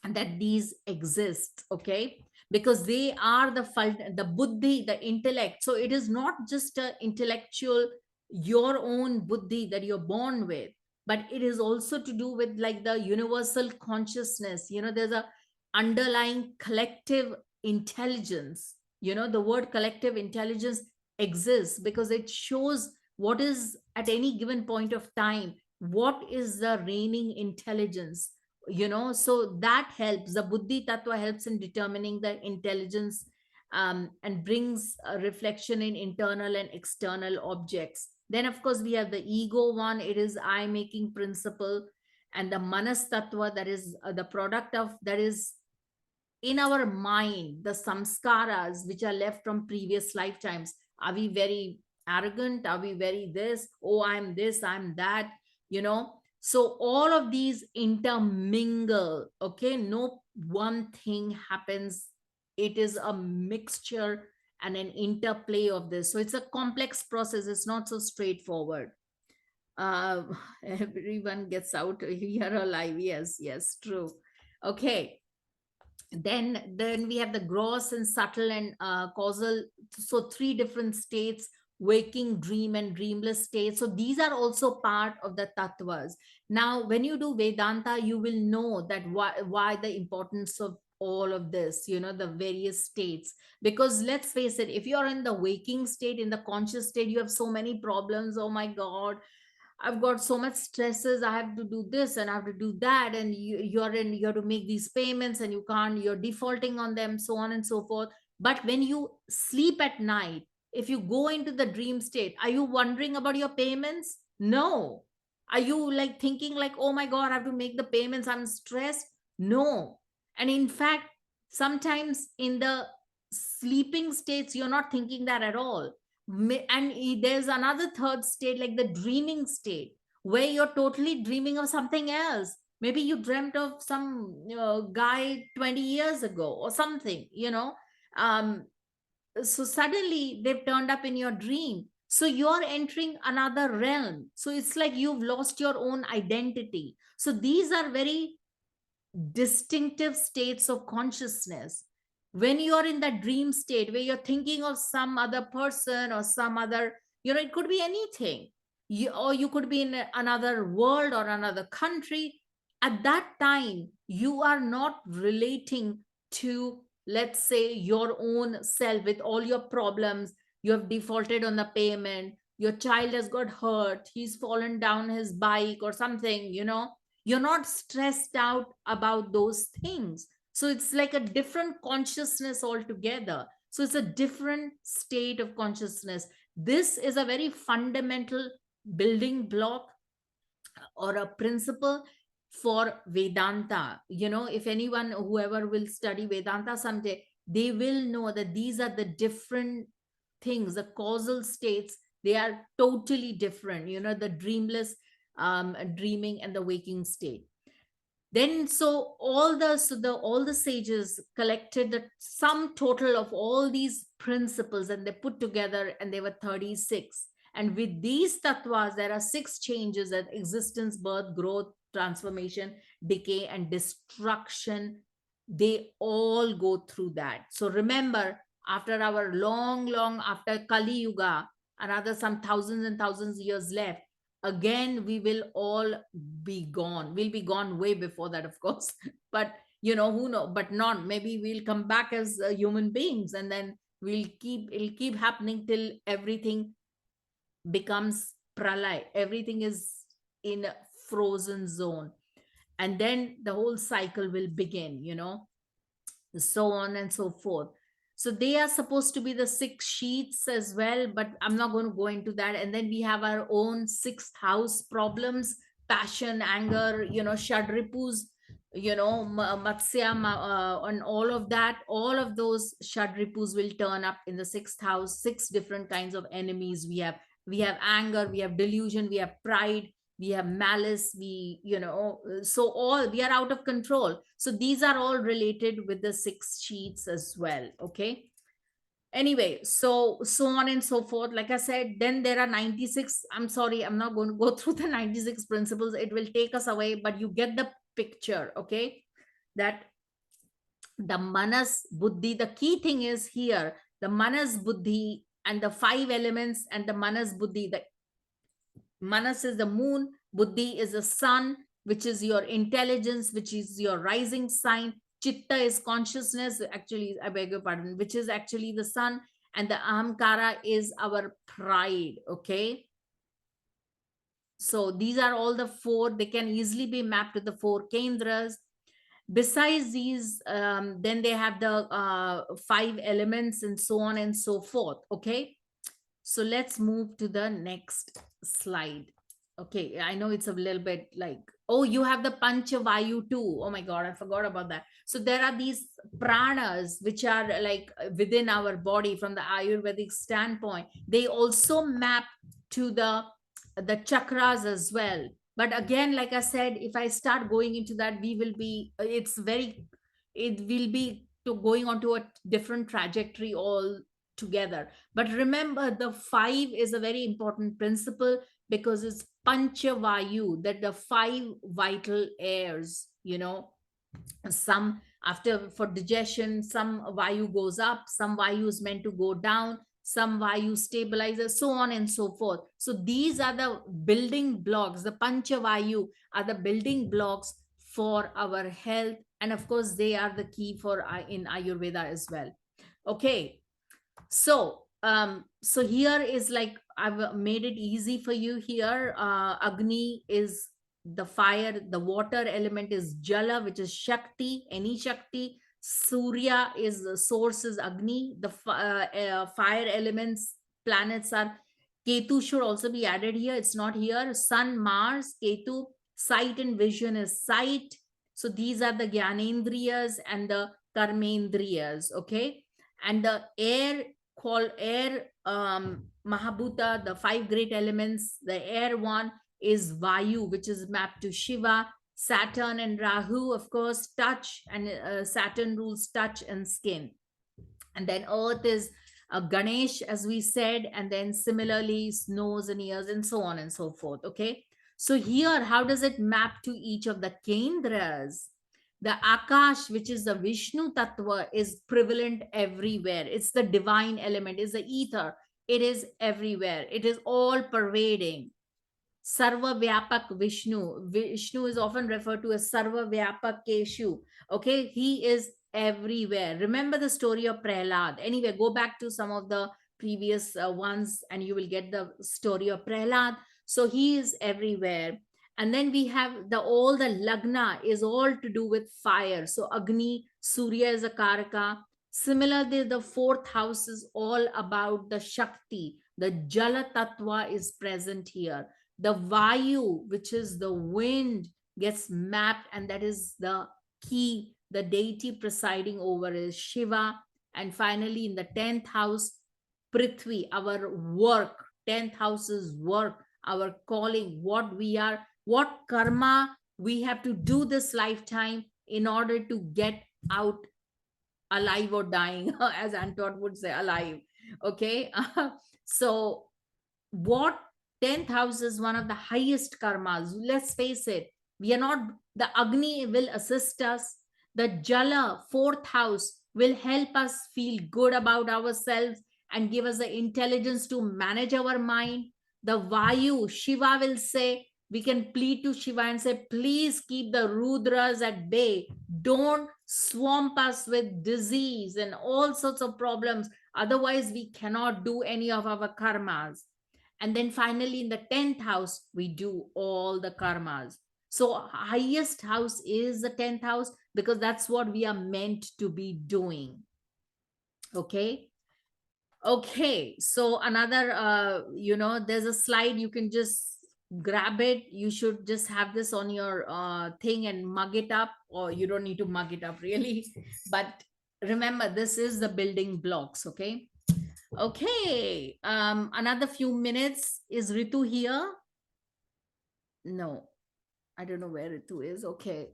that these exist, okay? Because they are the buddhi, the intellect. So it is not just an intellectual, your own buddhi that you're born with, but it is also to do with like the universal consciousness. There's a underlying collective intelligence. The word collective intelligence exists because it shows what is at any given point of time, what is the reigning intelligence. So that helps, the buddhi tattva helps in determining the intelligence, and brings a reflection in internal and external objects. Then of course we have the ego one, it is I making principle. And the manas tattva, that is the product of, that is in our mind, the samskaras which are left from previous lifetimes. Are we very arrogant? Are we very this? Oh, I'm this, I'm that, So all of these intermingle, okay? No one thing happens. It is a mixture and an interplay of this. So it's a complex process. It's not so straightforward. Uh, everyone gets out here alive. Yes, true. Okay. Then we have the gross and subtle and causal. So three different states: waking, dream, and dreamless states. So these are also part of the tattvas. Now when you do Vedanta, you will know that why the importance of all of this, the various states. Because let's face it, if you're in the waking state, in the conscious state, you have so many problems. Oh my god, I've got so much stresses. I have to do this and I have to do that. And you have to make these payments and you can't, you're defaulting on them, so on and so forth. But when you sleep at night, if you go into the dream state, are you wondering about your payments? No. Are you like thinking like, oh my God, I have to make the payments, I'm stressed? No. And in fact, sometimes in the sleeping states, you're not thinking that at all. And there's another third state, like the dreaming state, where you're totally dreaming of something else. Maybe you dreamt of some guy 20 years ago or something, um, so suddenly they've turned up in your dream, so you're entering another realm, so it's like you've lost your own identity. So these are very distinctive states of consciousness. When you're in that dream state where you're thinking of some other person or some other, it could be anything, or you could be in another world or another country. At that time, you are not relating to, let's say, your own self with all your problems. You have defaulted on the payment, your child has got hurt, he's fallen down his bike or something, you're not stressed out about those things. So it's like a different consciousness altogether. So it's a different state of consciousness. This is a very fundamental building block or a principle for Vedanta. If anyone, whoever will study Vedanta someday, they will know that these are the different things, the causal states, they are totally different, the dreamless, dreaming, and the waking state. Then so all the sages collected the sum total of all these principles, and they put together, and they were 36. And with these tatwas, there are 6 changes: that existence, birth, growth, transformation, decay, and destruction. They all go through that. So remember, after our long after Kali Yuga, another some thousands and thousands years left, again we will all be gone. We'll be gone way before that, of course. But who know, but not, maybe we'll come back as human beings, and then it'll keep happening till everything becomes pralay, everything is in a frozen zone, and then the whole cycle will begin, so on and so forth. So they are supposed to be the 6 sheets as well, but I'm not going to go into that. And then we have our own 6th house problems: passion, anger, shadripus, matsya, and all of that. All of those shadripus will turn up in the 6th house. 6 different kinds of enemies we have anger, we have delusion, we have pride, we have malice, so all, we are out of control. So these are all related with the 6 sheets as well. Okay, anyway, so on and so forth. Like I said, then there are 96. I'm sorry, I'm not going to go through the 96 principles, it will take us away, but you get the picture. Okay, that the manas buddhi, the key thing is here, the manas buddhi and the 5 elements, and the manas buddhi, the manas is the moon, buddhi is the sun, which is your intelligence, which is your rising sign. Chitta is consciousness, actually, I beg your pardon, which is actually the sun. And the ahamkara is our pride. Okay, so these are all the 4. They can easily be mapped to the 4 kendras. Besides these, then they have the 5 elements, and so on and so forth. Okay, so let's move to the next slide. Okay, I know it's a little bit like, oh, you have the Panchavayu too. Oh my God, I forgot about that. So there are these pranas, which are like within our body from the Ayurvedic standpoint. They also map to the chakras as well. But again, like I said, if I start going into that, it will be to going onto a different trajectory all together. But remember, the 5 is a very important principle, because it's Panchavayu, that the 5 vital airs, some after, for digestion, some vayu goes up, some vayu is meant to go down, some vayu stabilizers, so on and so forth. So these are the building blocks. The Panchavayu are the building blocks for our health, and of course they are the key for in Ayurveda as well. Okay, so so here is like, I've made it easy for you here. Agni is the fire, the water element is Jala, which is Shakti, any Shakti. Surya is the source, is Agni. The fire elements, planets are, Ketu should also be added here, it's not here. Sun, Mars, Ketu. Sight and vision is sight. So these are the Gyanendriyas and the Karmendriyas. Okay, and the air, called air, Mahābhūta, the 5 great elements. The air one is Vayu, which is mapped to Shiva. Saturn and Rahu, of course, touch, and Saturn rules touch and skin. And then Earth is Ganesh, as we said, and then similarly nose and ears and so on and so forth. Okay. So here, how does it map to each of the Kendras? The Akash, which is the Vishnu Tattva, is prevalent everywhere. It's the divine element, it's the ether. It is everywhere. It is all pervading. Sarva Vyapak Vishnu. Vishnu is often referred to as Sarva Vyapak Keshu. Okay, he is everywhere. Remember the story of Prahlad. Anyway, go back to some of the previous ones and you will get the story of Prahlad. So he is everywhere. And then we have all the Lagna is all to do with fire. So Agni, Surya is a Karaka. Similarly, the fourth house is all about the Shakti. The Jala Tattva is present here. The Vāyu, which is the wind, gets mapped, and that is the key. The deity presiding over is Shiva. And finally, in the 10th house, pṛthvī, our work. 10th house is work, our calling, what we are, what karma we have to do this lifetime in order to get out alive or dying, as Anton would say, alive. Okay. So what 10th house is one of the highest karmas. Let's face it, we are not, the Agni will assist us. The Jala, 4th house, will help us feel good about ourselves and give us the intelligence to manage our mind. The Vāyu, Shiva will say, we can plead to Shiva and say, please keep the Rudras at bay. Don't swamp us with disease and all sorts of problems. Otherwise, we cannot do any of our karmas. And then finally, in the 10th house, we do all the karmas. So highest house is the 10th house because that's what we are meant to be doing. Okay. Okay. So another, there's a slide. You can just grab it. You should just have this on your thing and mug it up, or you don't need to mug it up really. But remember, this is the building blocks. Okay. Okay, another few minutes. Is Ritu here? No, I don't know where Ritu is. Okay.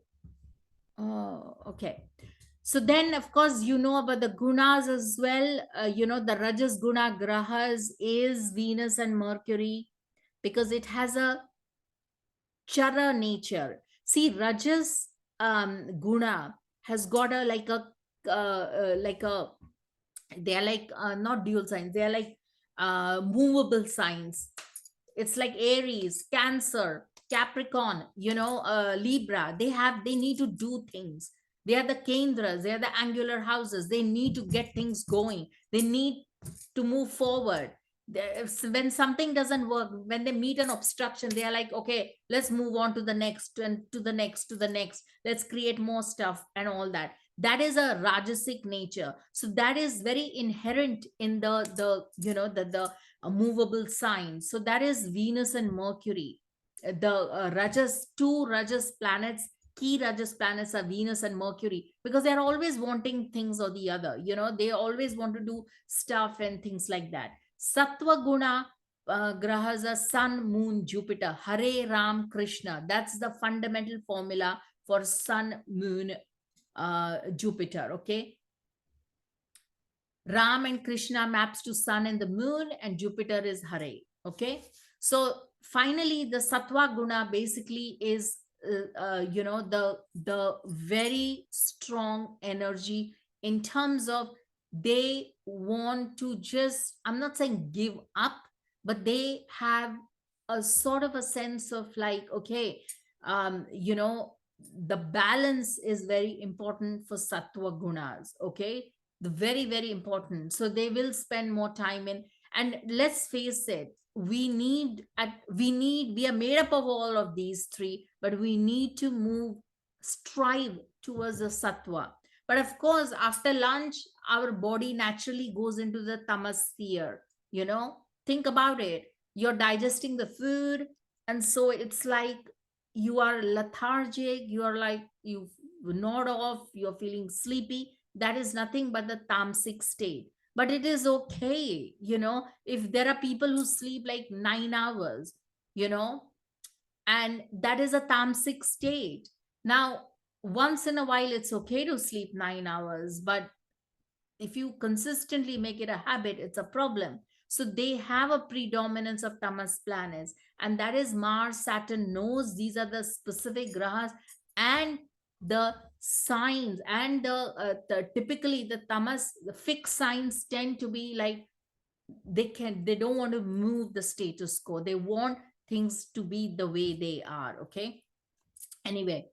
Oh, okay. So then, of course, you know about the gunas as well. The Rajas guna grahas is Venus and Mercury because it has a chara nature. See, Rajas guna has got a they are like not dual signs, they are like movable signs. It's like Aries, Cancer, Capricorn, Libra. They need to do things. They are the kendras, they are the angular houses. They need to get things going, they need to move forward. When something doesn't work, when they meet an obstruction, they are like, okay, let's move on to the next and to the next to the next, let's create more stuff and all that. That is a rajasic nature. So that is very inherent in the movable signs. So that is Venus and Mercury. The two rajas planets, key rajas planets are Venus and Mercury, because they're always wanting things or the other. They always want to do stuff and things like that. Sattva guna grahas are Sun, Moon, Jupiter. Hare Ram Krishna. That's the fundamental formula for Sun, Moon, Jupiter. Okay. Ram and Krishna maps to Sun and the Moon, and Jupiter is Hare. Okay. So finally, the Sattva guna basically is the very strong energy in terms of they want to just, I'm not saying give up, but they have a sort of a sense of like, okay, the balance is very important for Sattva gunas. Okay. The very, very important. So they will spend more time in, and let's face it, we are made up of all of these three, but we need to strive towards the Sattva. But of course, after lunch, our body naturally goes into the tamas sphere. Think about it. You're digesting the food, and so it's like you are lethargic, you are like, you nod off, you're feeling sleepy. That is nothing but the tamasic state. But it is okay, if there are people who sleep like 9 hours, and that is a tamasic state. Now, once in a while, it's okay to sleep 9 hours, but if you consistently make it a habit, it's a problem. So they have a predominance of tamas planets, and that is Mars, Saturn knows these are the specific grahas, and the signs, and the typically the tamas, the fixed signs tend to be like they don't want to move the status quo. They want things to be the way they are. Okay. Anyway,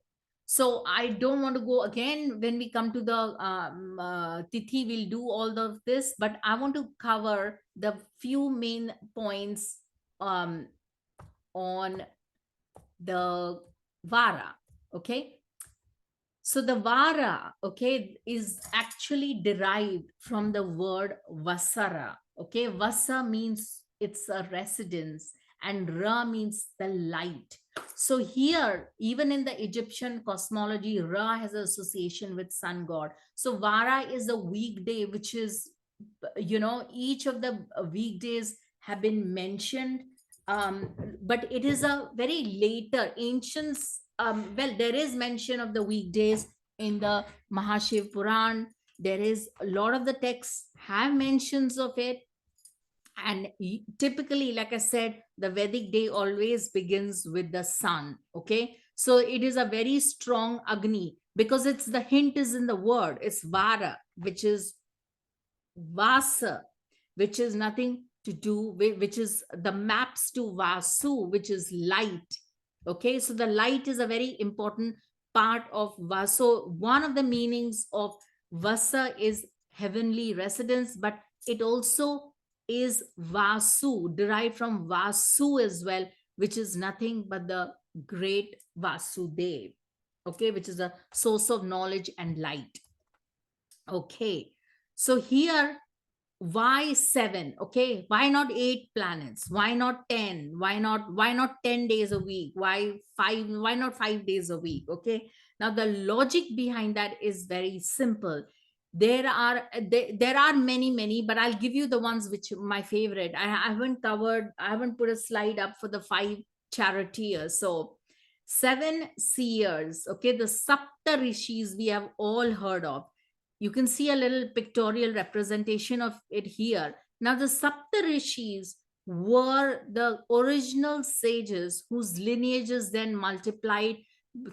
so I don't want to go again. When we come to the tithi, we'll do all of this, but I want to cover the few main points um, on the Vara. Okay. So the Vara, okay, is actually derived from the word Vasara. Okay, Vasa means it's a residence, and Ra means the light. So here, even in the Egyptian cosmology, Ra has an association with sun god. So Vara is a weekday, which is, each of the weekdays have been mentioned, but it is a very later ancient. Well, there is mention of the weekdays in the Mahashiv Puran. There is a lot of the texts have mentions of it, and typically, like I said, the Vedic day always begins with the sun. Okay, so it is a very strong Agni, because it's the hint is in the word. It's Vara, which is Vasa, which is nothing to do with, which is the maps to Vasu, which is light. Okay, so the light is a very important part of Vaso. One of the meanings of Vasa is heavenly residence, but it also is Vasu, derived from Vasu as well, which is nothing but the great Vasudev. Okay, which is a source of knowledge and light. Okay, so here, why 7? Okay, why not 8 planets? Why not 10? Why not 10 days a week? Why 5? Why not 5 days a week? Okay, now the logic behind that is very simple. There are many, but I'll give you the ones which my favorite. I haven't covered, I haven't put a slide up for the 5 charioteers. So 7 seers, okay, the Sapta Rishis we have all heard of. You can see a little pictorial representation of it here. Now, the Sapta Rishis were the original sages whose lineages then multiplied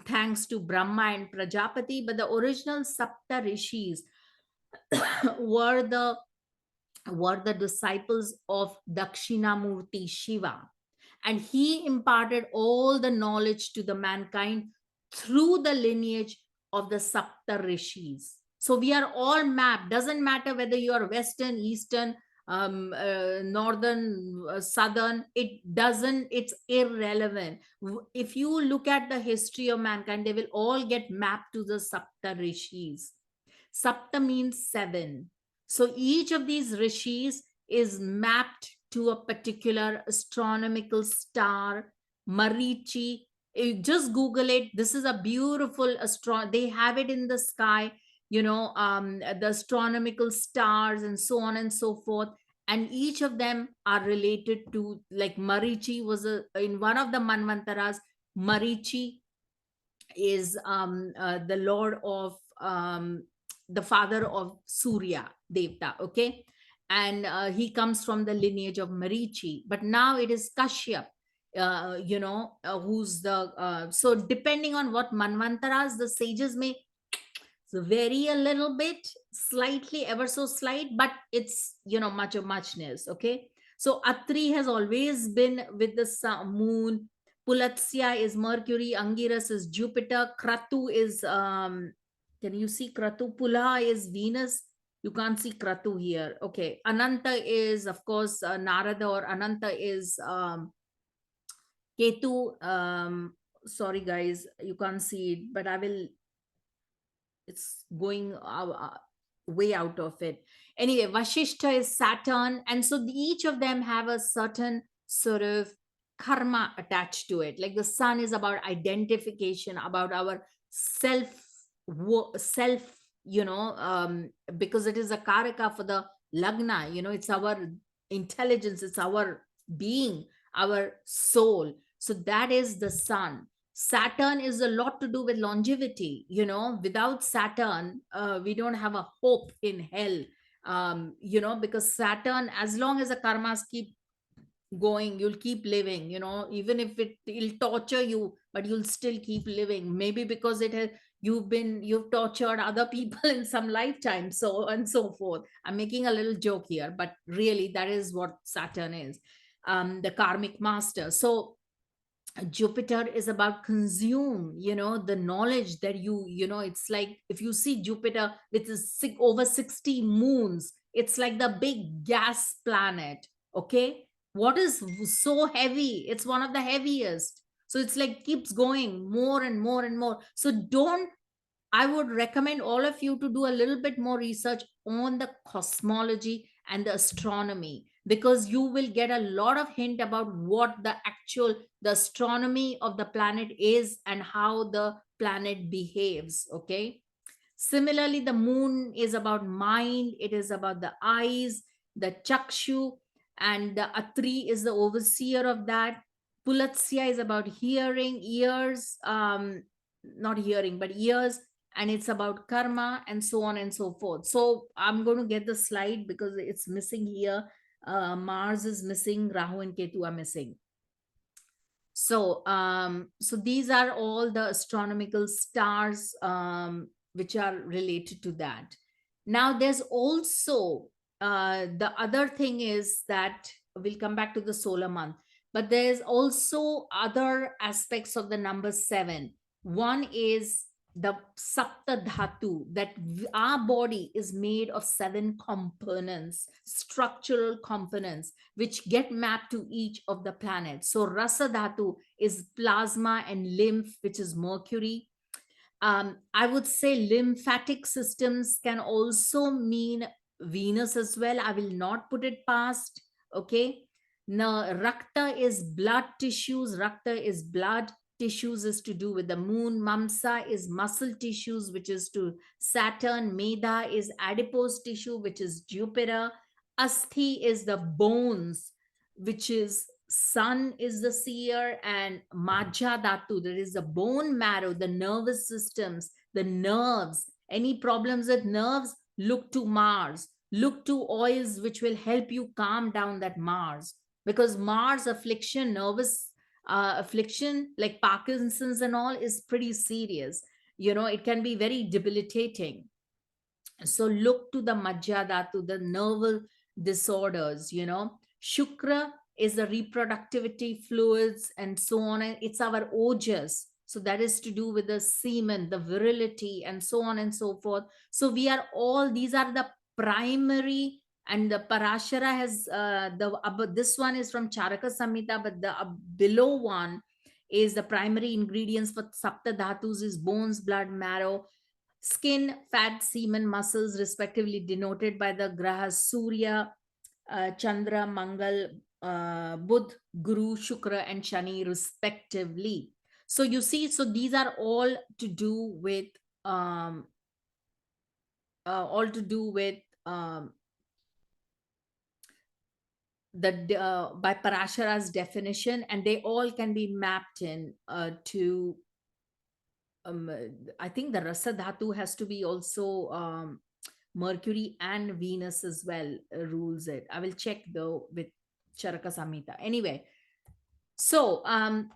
thanks to Brahma and Prajapati. But the original Sapta Rishis were the disciples of Dakshinamurti Shiva, and he imparted all the knowledge to the mankind through the lineage of the Sapta Rishis. So we are all mapped. Doesn't matter whether you are Western, Eastern, Northern, Southern. It's irrelevant. If you look at the history of mankind, they will all get mapped to the Sapta Rishis. Sapta means 7. So each of these rishis is mapped to a particular astronomical star. Marichi, just Google it. This is a beautiful they have it in the sky, the astronomical stars and so on and so forth. And each of them are related to, like Marichi was in one of the Manvantaras. Marichi is the lord of the father of Surya Devta, okay? And he comes from the lineage of Marichi, but now it is Kashyap, who's the, so depending on what Manvantaras, the sages may vary a little bit, slightly, ever so slight, but it's, much of muchness, okay? So Atri has always been with the moon. Pulatsya is Mercury, Angiras is Jupiter, Kratu is can you see Kratu? Pula is Venus. You can't see Kratu here. Okay. Ananta is, of course, Narada, or Ananta is Ketu. Sorry, guys, you can't see it, but I will. It's going way out of it. Anyway, Vashishta is Saturn. And so each of them have a certain sort of karma attached to it. Like the sun is about identification, about our self, because it is a karaka for the lagna, it's our intelligence, it's our being, our soul. So that is the sun. Saturn is a lot to do with longevity. Without Saturn, we don't have a hope in hell. Because Saturn, as long as the karmas keep going, you'll keep living. Even if it'll torture you, but you'll still keep living. Maybe because it has you've tortured other people in some lifetime, so and so forth. I'm making a little joke here, but really that is what Saturn is, the karmic master. So Jupiter is about consume, the knowledge that it's like if you see Jupiter with over 60 moons, it's like the big gas planet. Okay. What is so heavy? It's one of the heaviest. So it's like keeps going more and more and more. So I would recommend all of you to do a little bit more research on the cosmology and the astronomy, because you will get a lot of hint about what the astronomy of the planet is and how the planet behaves. Okay. Similarly, the moon is about mind, it is about the eyes, the chakshu, and the Atri is the overseer of that. Pulatsya is about hearing, ears, not hearing, but ears, and it's about karma, and so on and so forth. So I'm going to get the slide because it's missing here. Mars is missing, Rahu and Ketu are missing. So these are all the astronomical stars which are related to that. Now there's also the other thing is that we'll come back to the solar month, but there's also other aspects of the number 7. One is the sapta dhatu, that our body is made of 7 components, structural components, which get mapped to each of the planets. So rasa dhatu is plasma and lymph, which is Mercury. I would say lymphatic systems can also mean Venus as well. I will not put it past. Okay. Now, rakta is blood tissues. Rakta is blood tissues, is to do with the moon. Mamsa is muscle tissues, which is to Saturn. Medha is adipose tissue, which is Jupiter. Asthi is the bones, which is Sun is the seer. And Majja Dhatu, there is the bone marrow, the nervous systems, the nerves. Any problems with nerves, look to Mars. Look to oils which will help you calm down that Mars. Because Mars affliction, nervous affliction like Parkinson's and all is pretty serious. It can be very debilitating. So look to the Majja Dhatu, the nerval disorders. Shukra is the reproductivity fluids and so on. And it's our ojas. So that is to do with the semen, the virility, and so on and so forth. So these are the primary, and the Parashara has this one is from Charaka Samhita, but the below one is the primary ingredients for Sapta Dhatus is bones, blood, marrow, skin, fat, semen, muscles, respectively denoted by the grahas Surya, Chandra, Mangal, Budh, Guru, Shukra, and Shani, respectively. So you see, so these are all to do with by Parashara's definition, and they all can be mapped in to. I think the Rasa Dhatu has to be also Mercury and Venus as well rules it. I will check though with Charaka Samhita. Anyway, so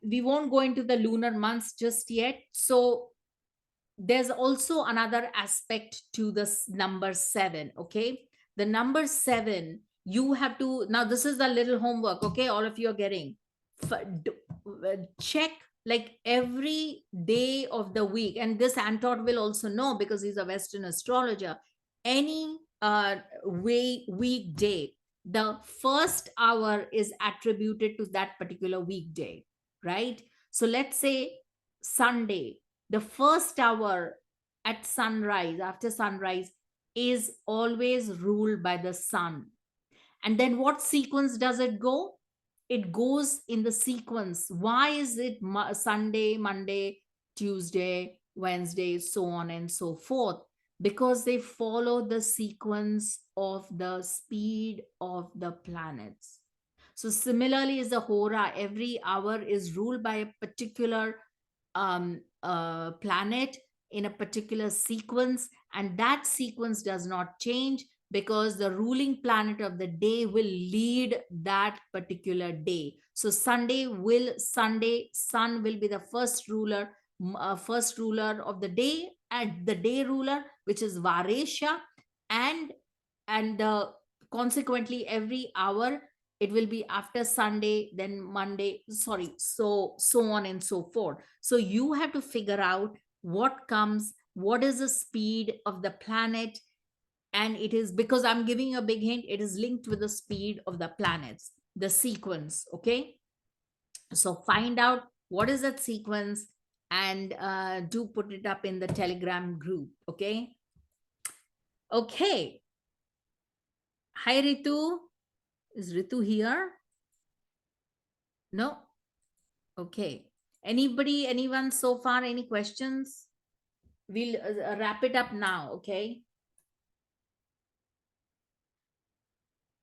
we won't go into the lunar months just yet. So there's also another aspect to this number 7. Okay, the number 7, you have to, now this is the little homework. Okay, all of you are getting, check like every day of the week, and this Antot will also know because he's a Western astrologer. Any weekday, the first hour is attributed to that particular weekday, right? So let's say Sunday, the first hour at sunrise, after sunrise, is always ruled by the sun. And then what sequence does it go? It goes in the sequence. Why is it Sunday, Monday, Tuesday, Wednesday, so on and so forth? Because they follow the sequence of the speed of the planets. So similarly is the Hora. Every hour is ruled by a particular planet in a particular sequence, and that sequence does not change because the ruling planet of the day will lead that particular day. So sun will be the first ruler, first ruler of the day, and the day ruler, which is Vāresa, and consequently every hour it will be after Sunday, then Monday, sorry, so on and so forth. So you have to figure out what comes, what is the speed of the planet, and it is, because I'm giving you a big hint, it is linked with the speed of the planets, the sequence. Okay, so find out what is that sequence, and do put it up in the Telegram group. Okay. Okay. Hi Ritu. Is Ritu here? No. Okay. Anyone so far? Any questions? We'll wrap it up now. Okay.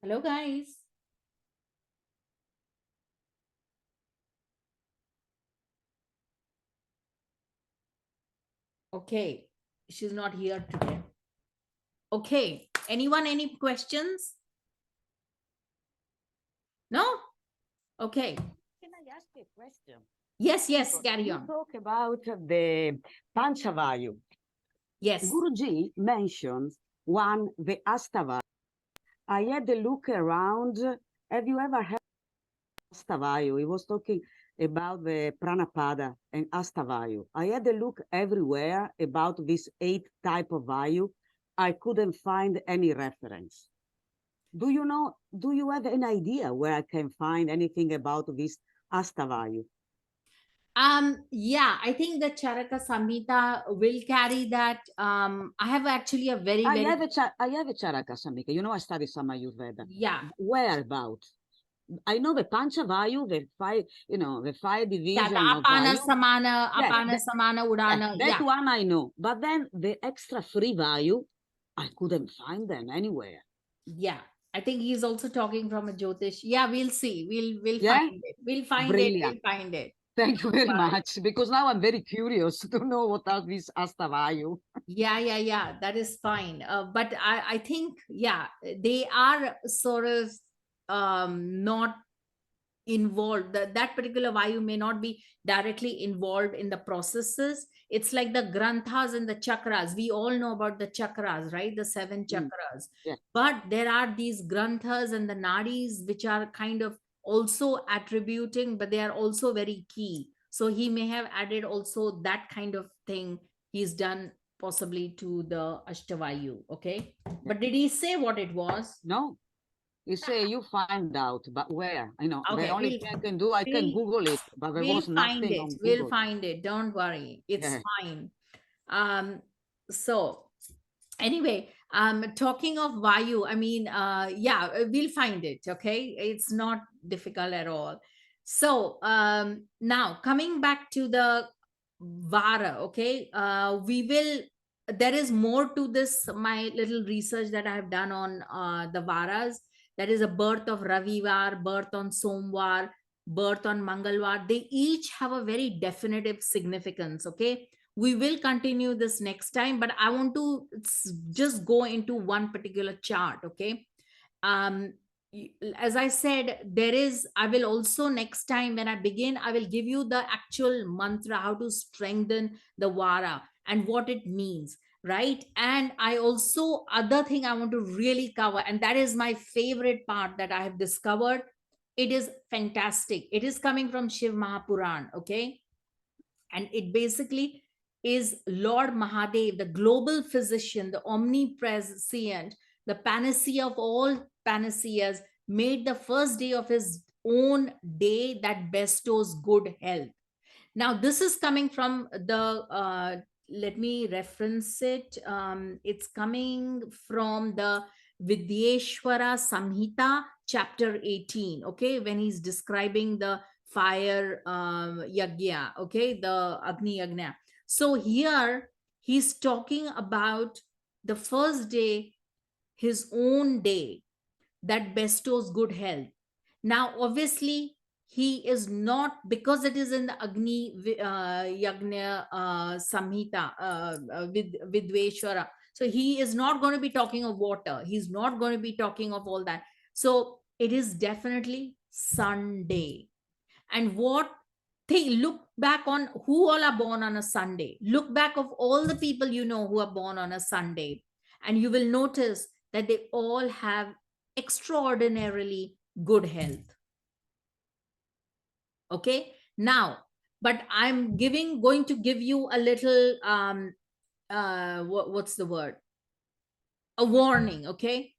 Hello, guys. Okay. She's not here today. Okay. Anyone, any questions? No? Okay. Can I ask a question? Yes, carry You on. talk about the Panchavayu. Yes. Guruji mentions one, the Astavayu. I had a look around. Have you ever heard of Astavayu? He was talking about the Pranapada and Astavayu. I had a look everywhere about this 8 type of Vayu. I couldn't find any reference. Do you have an idea where I can find anything about this Astavayu? Yeah, I think the Charaka Samhita will carry that. I have actually a very I have a Charaka Samhita. I study Samayurveda. Yeah. Where about? I know the Panchavayu, the 5, the 5 division the of Apana Vayu. Samana, Apana Samana Udana. That one I know. But then the extra 3 Vayu, I couldn't find them anywhere. Yeah. I think he's also talking from a Jyotish. Yeah, we'll see. We'll Yeah? find it. We'll find Brilliant. it. We'll find it. Thank you very much. Because now I'm very curious to know what are these Astavayu. Yeah. That is fine. But I think, yeah, they are sort of not involved. That particular Vayu may not be directly involved in the processes. It's like the granthas and the chakras. We all know about the chakras, right? The 7 chakras. Yeah. But there are these granthas and the nadis which are kind of also attributing, but they are also very key. So he may have added also that kind of thing he's done possibly to the Ashtavayu. Okay. But did he say what it was? No. You say you find out, but where? Okay, the only thing I can do, I can Google it, but there was nothing on Google. We'll find it. Don't worry. It's fine. So anyway, talking of Vayu, I mean, yeah, we'll find it. Okay. It's not difficult at all. So now coming back to the Vara, okay, there is more to this, my little research that I have done on the Varas. That is a birth of Ravivar, birth on Somvar, birth on Mangalwar. They each have a very definitive significance. Okay. We will continue this next time, but I want to just go into one particular chart. Okay. As I said, I will also next time when I begin, I will give you the actual mantra, how to strengthen the Vara and what it means. Right. And I also, other thing I want to really cover, and that is my favorite part that I have discovered. It is fantastic. It is coming from Shiv Mahapuran. Okay. And it basically is Lord Mahadev, the global physician, the omnipresent, the panacea of all panaceas, made the first day of his own day that bestows good health. Now, this is coming from the let me reference it. It's coming from the Vidyeshwara Samhita, chapter 18. Okay, when he's describing the fire yagya, okay, the Agni Yagna. So here he's talking about the first day, his own day that bestows good health. Now, obviously, he is not, because it is in the Agni Yagna Samhita with Vidveshwara. So he is not going to be talking of water. He's not going to be talking of all that. So it is definitely Sunday. And what they look back on, who all are born on a Sunday. Look back of all the people you know who are born on a Sunday, and you will notice that they all have extraordinarily good health. Okay, now, but I'm going to give you a little what's the word, a warning. Okay,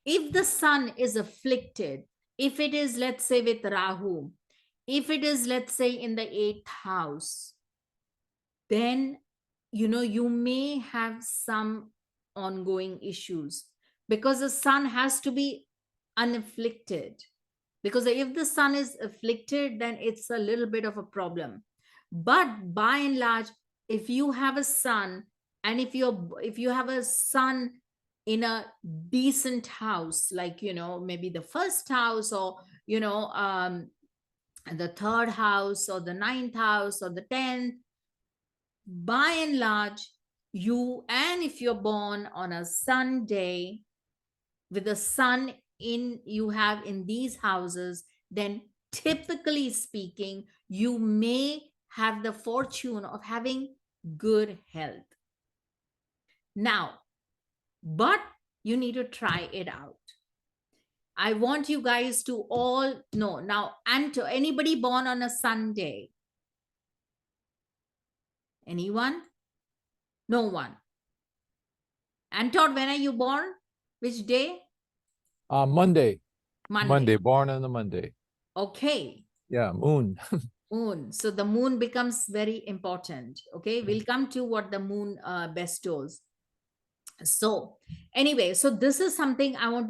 if the sun is afflicted, if it is, let's say, with Rahu, if it is, let's say, in the 8th house, then you may have some ongoing issues, because the sun has to be unafflicted. Because if the sun is afflicted, then it's a little bit of a problem. But by and large, if you have a sun, and if you have a sun in a decent house, like maybe the 1st house, or the 3rd house, or the 9th house, or the 10th, by and large, and if you're born on a Sunday with the sun you have in these houses, then typically speaking, you may have the fortune of having good health. Now, but you need to try it out. I want you guys to all know now. And to anybody born on a Sunday? Anyone? No one. Anton, when are you born? Which day? Monday. Monday. Monday, born on the Monday. Okay. Yeah, moon. Moon. So the moon becomes very important. Okay, we'll come to what the moon bestows. So anyway, so this is something I want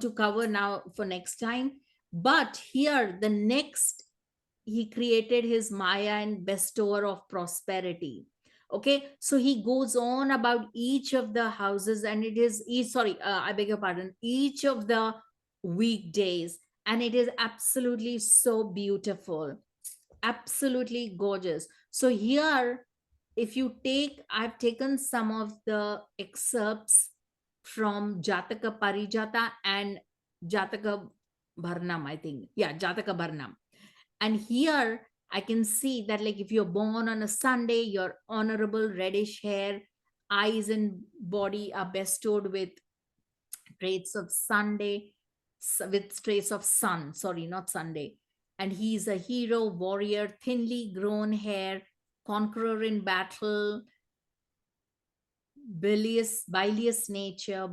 to cover now for next time. But here, the next, he created his Maya and bestower of prosperity. Okay, so he goes on about each of the houses, and it is I beg your pardon, each of the weekdays, and it is absolutely so beautiful, absolutely gorgeous. So here, if you take, I've taken some of the excerpts from Jataka Parijata and Jataka Bharnam, I think. Yeah, Jataka Bharnam. And here I can see that, like, if you're born on a Sunday, your honorable reddish hair, eyes and body are bestowed with traits of Sunday, with traits of sun, sorry, not Sunday. And he's a hero, warrior, thinly grown hair, conqueror in battle, bilious nature,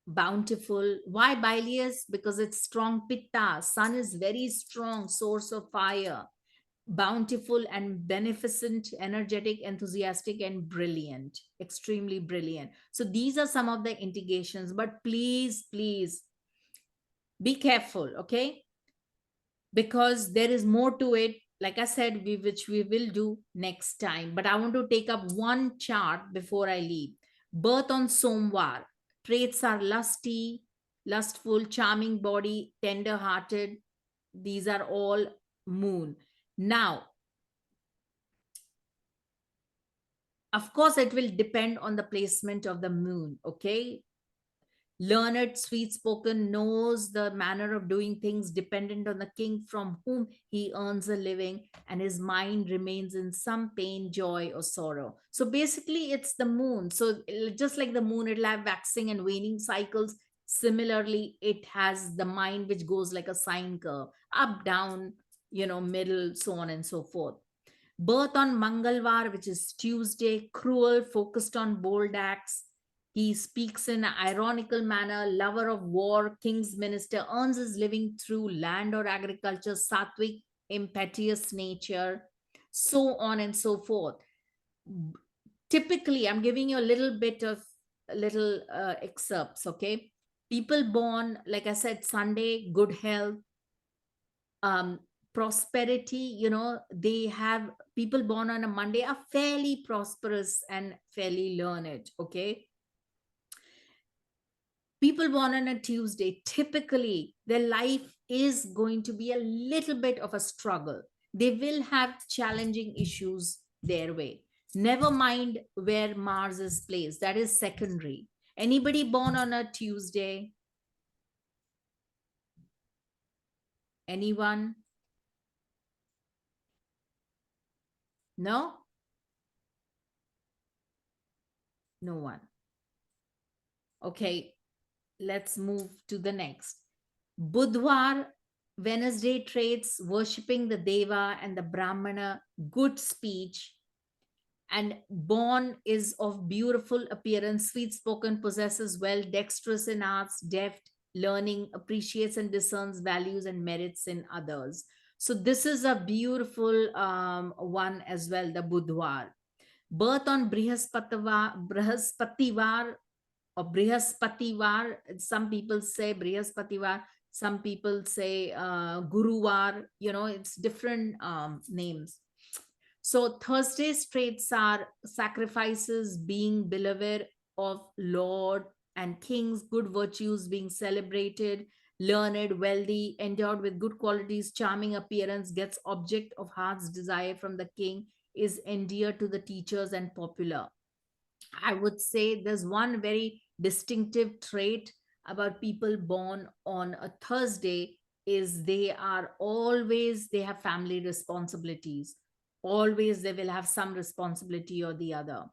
bountiful. Why bilious? Because it's strong pitta. Sun is very strong source of fire. Bountiful and beneficent, energetic, enthusiastic, and brilliant, extremely brilliant. So these are some of the indications, but please be careful, okay? Because there is more to it, like I said, which we will do next time. But I want to take up one chart before I leave. Birth on Somvar. Traits are lusty, lustful, charming body, tender hearted. These are all moon. Now, of course, it will depend on the placement of the moon, okay? Learned, sweet-spoken, knows the manner of doing things, dependent on the king from whom he earns a living, and his mind remains in some pain, joy, or sorrow. So basically, it's the moon. So just like the moon, it'll have waxing and waning cycles. Similarly, it has the mind, which goes like a sine curve, up, down, middle, so on and so forth. Birth on Mangalvar, which is Tuesday, cruel, focused on bold acts. He speaks in an ironical manner, lover of war, king's minister, earns his living through land or agriculture, sattvic, impetuous nature, so on and so forth. Typically, I'm giving you a little bit of excerpts, okay? People born, like I said, Sunday, good health, prosperity, they have people born on a Monday are fairly prosperous and fairly learned, okay? People born on a Tuesday, typically their life is going to be a little bit of a struggle. They will have challenging issues their way. Never mind where Mars is placed, that is secondary. Anybody born on a Tuesday? Anyone? No? No one. Okay, let's move to the next. Budhwar, Wednesday traits worshipping the Deva and the Brahmana, good speech, and born is of beautiful appearance, sweet spoken, possesses well, dexterous in arts, deft, learning, appreciates and discerns values and merits in others. So this is a beautiful one as well, the Budhwar. Birth on Brihaspativar or Brihaspativar. Some people say Brihaspativar, some people say Guruvar, it's different names. So Thursday's traits are sacrifices, being beloved of Lord and kings, good virtues being celebrated, learned, wealthy, endowed with good qualities, charming appearance, gets object of heart's desire from the king, is endeared to the teachers and popular. I would say there's one very distinctive trait about people born on a Thursday is they have family responsibilities. Always they will have some responsibility or the other.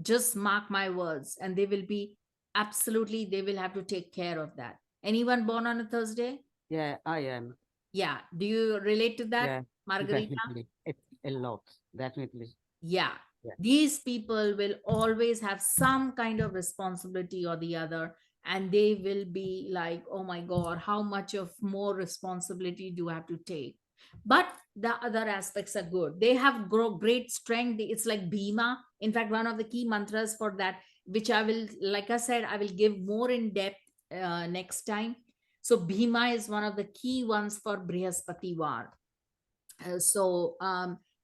Just mark my words, and they will have to take care of that. Anyone born on a Thursday? Yeah, I am. Yeah. Do you relate to that, Yeah, Margarita? definitely. A lot, definitely. Yeah. Yeah. These people will always have some kind of responsibility or the other, and they will be like, oh my God, how much of more responsibility do I have to take? But the other aspects are good. They have great strength. It's like Bhima. In fact, one of the key mantras for that, which I will, like I said, I will give more in depth next time. So Bhima is one of the key ones for Brihaspativar.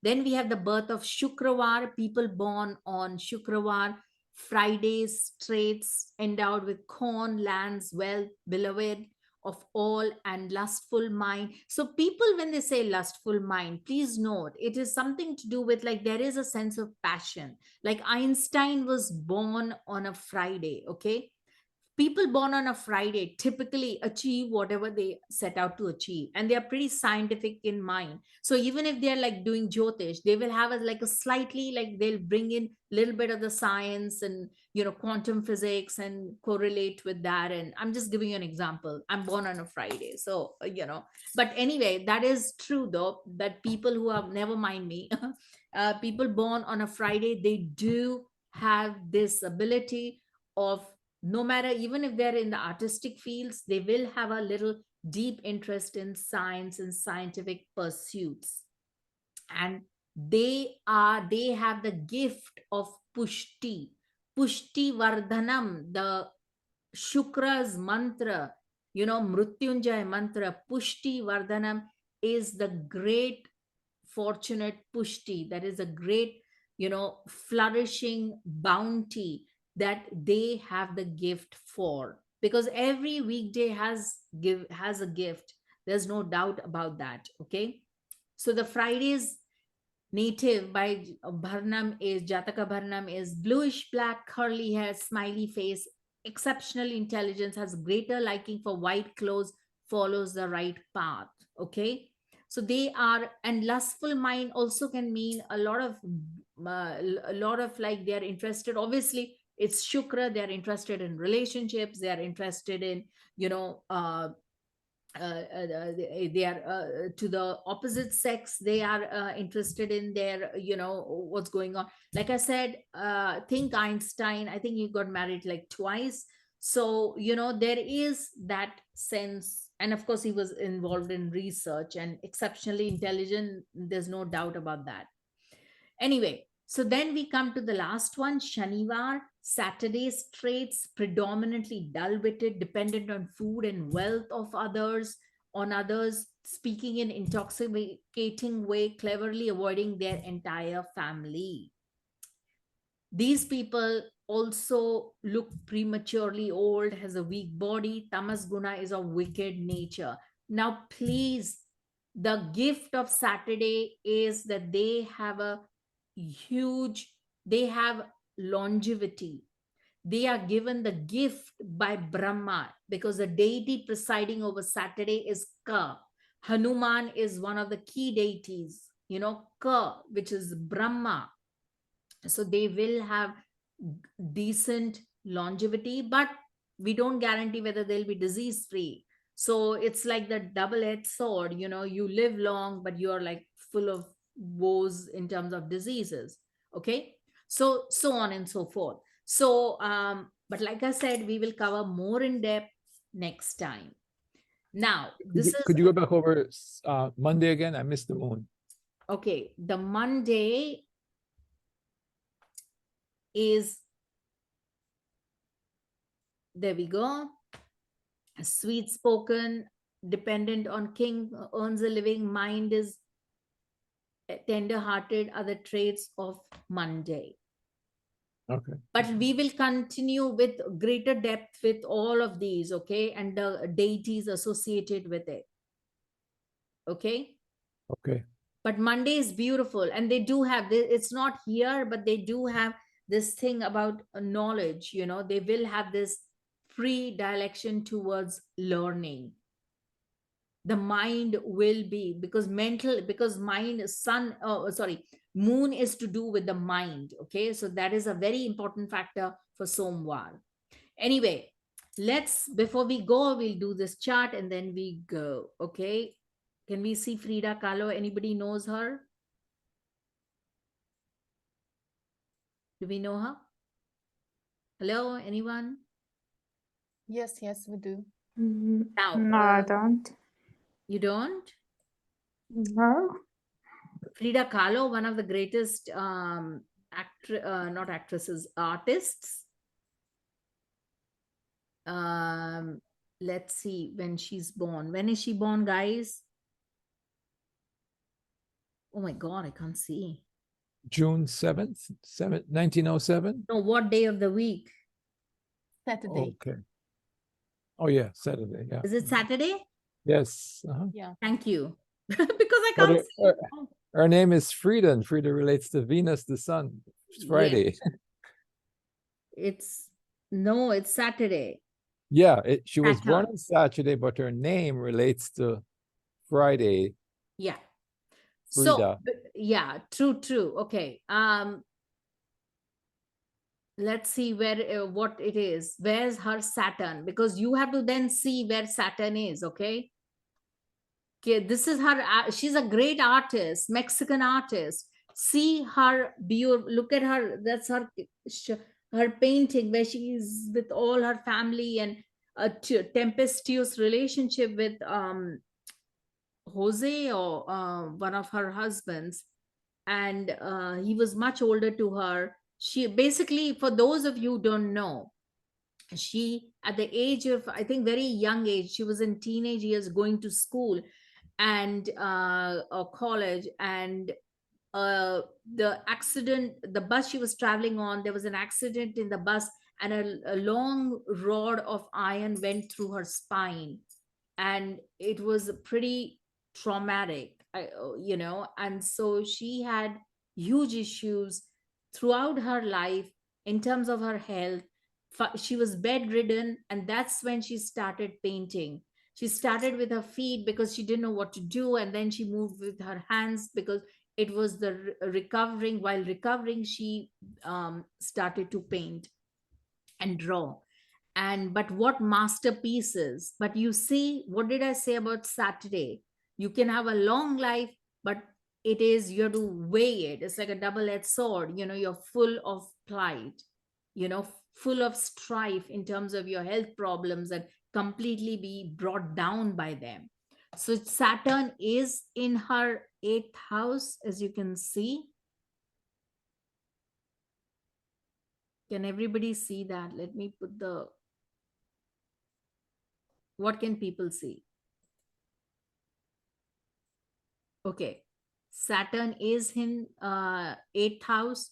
Then we have the birth of Shukravar, people born on Shukravar, Fridays, traits endowed with corn, lands, wealth, beloved of all, and lustful mind. So, people, when they say lustful mind, please note it is something to do with like there is a sense of passion. Like Einstein was born on a Friday, okay? People born on a Friday typically achieve whatever they set out to achieve, and they are pretty scientific in mind. So even if they're like doing Jyotish, they will have like a slightly, like they'll bring in a little bit of the science and quantum physics and correlate with that. And I'm just giving you an example. I'm born on a Friday, so but anyway, that is true though, that people who have, never mind me, people born on a Friday, they do have this ability of, no matter, even if they're in the artistic fields, they will have a little deep interest in science and scientific pursuits. And they have the gift of pushti vardhanam, the Shukra's mantra, Mrutyunjay mantra. Pushti vardhanam is the great fortunate pushti, that is a great flourishing bounty that they have the gift for, because every weekday has a gift. There's no doubt about that. Okay, so the Friday's native by Bharnam is Jataka Bharnam is bluish black, curly hair, smiley face, exceptional intelligence, has greater liking for white clothes, follows the right path. Okay, so they are, and lustful mind also can mean a lot of like they are interested, obviously it's Shukra, they are interested in relationships, they are interested in they are to the opposite sex, they are interested in their what's going on. Like I said, think Einstein, I think he got married like twice. So there is that sense, and of course he was involved in research and exceptionally intelligent, there's no doubt about that. Anyway, so then we come to the last one, Shanivar, Saturday's traits, predominantly dull-witted, dependent on food and wealth of others, speaking in intoxicating way, cleverly avoiding their entire family. These people also look prematurely old, has a weak body. Tamas guna is a wicked nature. Now, please, the gift of Saturday is that they have a huge, they have longevity. They are given the gift by Brahma because the deity presiding over Saturday is Ka. Hanuman is one of the key deities, Ka, which is Brahma. So they will have decent longevity, but we don't guarantee whether they'll be disease free. So it's like the double-edged sword, you live long, but you're like full of woes in terms of diseases. Okay. So on and so forth. So but like I said, we will cover more in depth next time. Now this is Could you go back over Monday again? I missed the moon. okay. The Monday is, there we go, sweet spoken, dependent on king, earns a living, mind is tender hearted, are the traits of Monday. Okay. But we will continue with greater depth with all of these, okay, and the deities associated with it. Okay. Okay. But Monday is beautiful, and they do have this, it's not here, but they do have this thing about knowledge, they will have this predilection towards learning. The mind will be, because mind is moon is to do with the mind. Okay, so that is a very important factor for Somvar. Anyway, before we go, we'll do this chart and then we go. Okay, can we see Frida Kahlo? Anybody knows her? Do we know her? Hello, anyone? Yes, we do. Now, No, I don't. you don't? No. Frida Kahlo, one of the greatest not actresses, artists. Let's see when she's born. When is she born, guys? Oh my God, I can't see. June 7th, 1907. No, what day of the week? Saturday. Okay. Oh yeah, Saturday. Yeah. Is it Saturday? Yes. Yeah. Thank you. Because I But can't see. her name is Frida, and Frida relates to Venus, the sun. It's Friday. It's Saturday. Yeah, she was Saturn. born on Saturday, but her name relates to Friday. Yeah. Frida. So yeah, true. Okay. Let's see where what it is. Where's her Saturn? Because you have to then see where Saturn is. Okay. Okay, this is her. She's a great artist, Mexican artist. See her look at her. That's her painting where she is with all her family, and a tempestuous relationship with Jose, or one of her husbands, and he was much older to her. She basically, for those of you who don't know, she, at the age of, I think, very young age, she was in teenage years, going to school and or college, and the accident, the bus she was traveling on, there was an accident in the bus, and a long rod of iron went through her spine, and it was pretty traumatic, and so she had huge issues throughout her life in terms of her health. She was bedridden, and that's when she started painting. She started with her feet because she didn't know what to do, and then she moved with her hands because it was the recovering. While recovering, she started to paint and draw. And but what masterpieces! But you see, what did I say about Saturday? You can have a long life, but you have to weigh it. It's like a double-edged sword. You're full of plight, full of strife in terms of your health problems, and completely be brought down by them. So Saturn is in her 8th house, as you can see. Can everybody see that? Let me put what can people see? Okay. Saturn is in 8th house.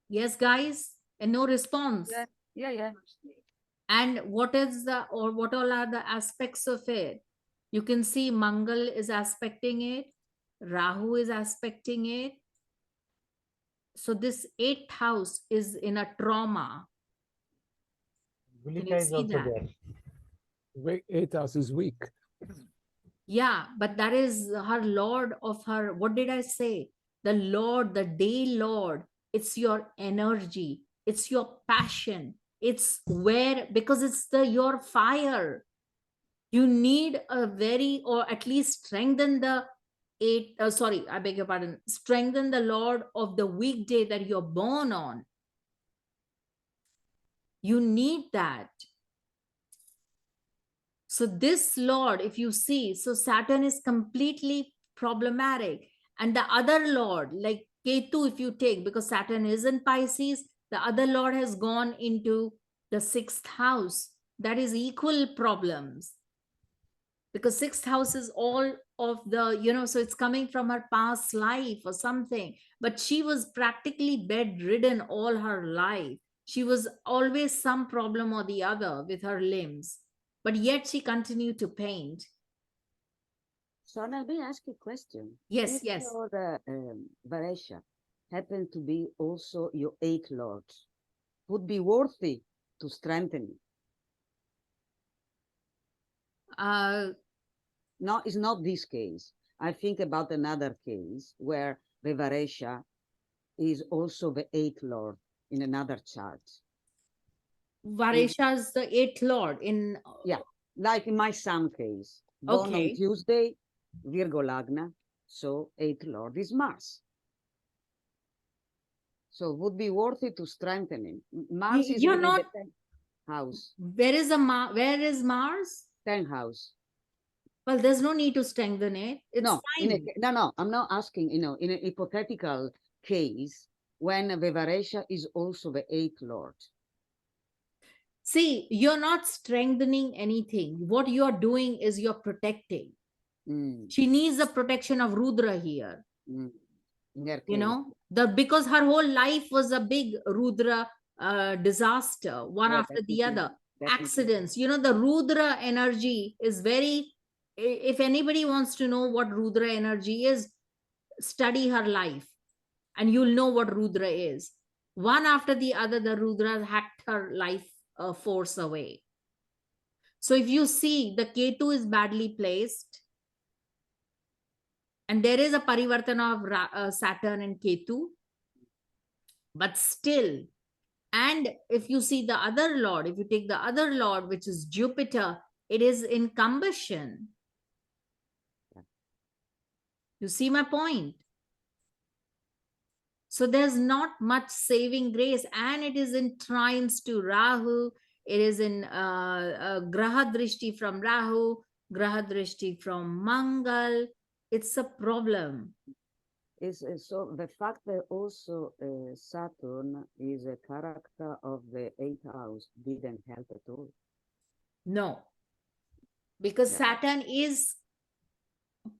Yes, guys? And no response. Yeah. And what is the, or what all are the aspects of it? You can see Mangal is aspecting it, Rahu is aspecting it. So this 8th house is in a trauma. Can Gulika you is see also that? there. 8th house is weak. Yeah, but that is her lord of her, what did I say? The Lord, the day Lord, it's your energy, it's your passion, it's where, because it's your fire. You need a very, or at least strengthen the sorry, I beg your pardon, strengthen the Lord of the weekday that you're born on. You need that. So this Lord, if you see, so Saturn is completely problematic. And the other Lord, like Ketu, if you take, because Saturn is in Pisces, the other Lord has gone into the 6th house. That is equal problems. Because 6th house is all of the, so it's coming from her past life or something. But she was practically bedridden all her life. She was always some problem or the other with her limbs. But yet she continued to paint. So let me ask you a question. Yes, If yes. your Vāresha happen to be also your 8th Lord, would be worthy to strengthen it? No, it's not this case. I think about another case where the Vāresha is also the 8th Lord in another chart. Vāresha is the 8th Lord in... Yeah, like in my son case. Born on Tuesday, Virgo Lagna, so 8th Lord is Mars. So would be worthy to strengthen him. Mars is You're within not... the 10th house. Where is Mars? 10th house. Well, there's no need to strengthen it. It's fine. No, I'm not asking, in a hypothetical case, when the Vāresha is also the 8th Lord. See, you're not strengthening anything. What you're doing is you're protecting. She needs the protection of Rudra here. Because her whole life was a big Rudra disaster, one after the other. Accidents. The Rudra energy is very, if anybody wants to know what Rudra energy is, study her life and you'll know what Rudra is. One after the other, the Rudra hacked her life force away. So if you see, the Ketu is badly placed, and there is a parivartana of Saturn and Ketu, but still, and if you see the other Lord, if you take the other Lord, which is Jupiter, it is in combustion. You see my point? So there's not much saving grace, and it is in trines to Rahu. It is in Graha Drishti from Rahu, Graha Drishti from Mangal. It's a problem. So the fact that also Saturn is a character of the 8th house didn't help at all. No, because Saturn is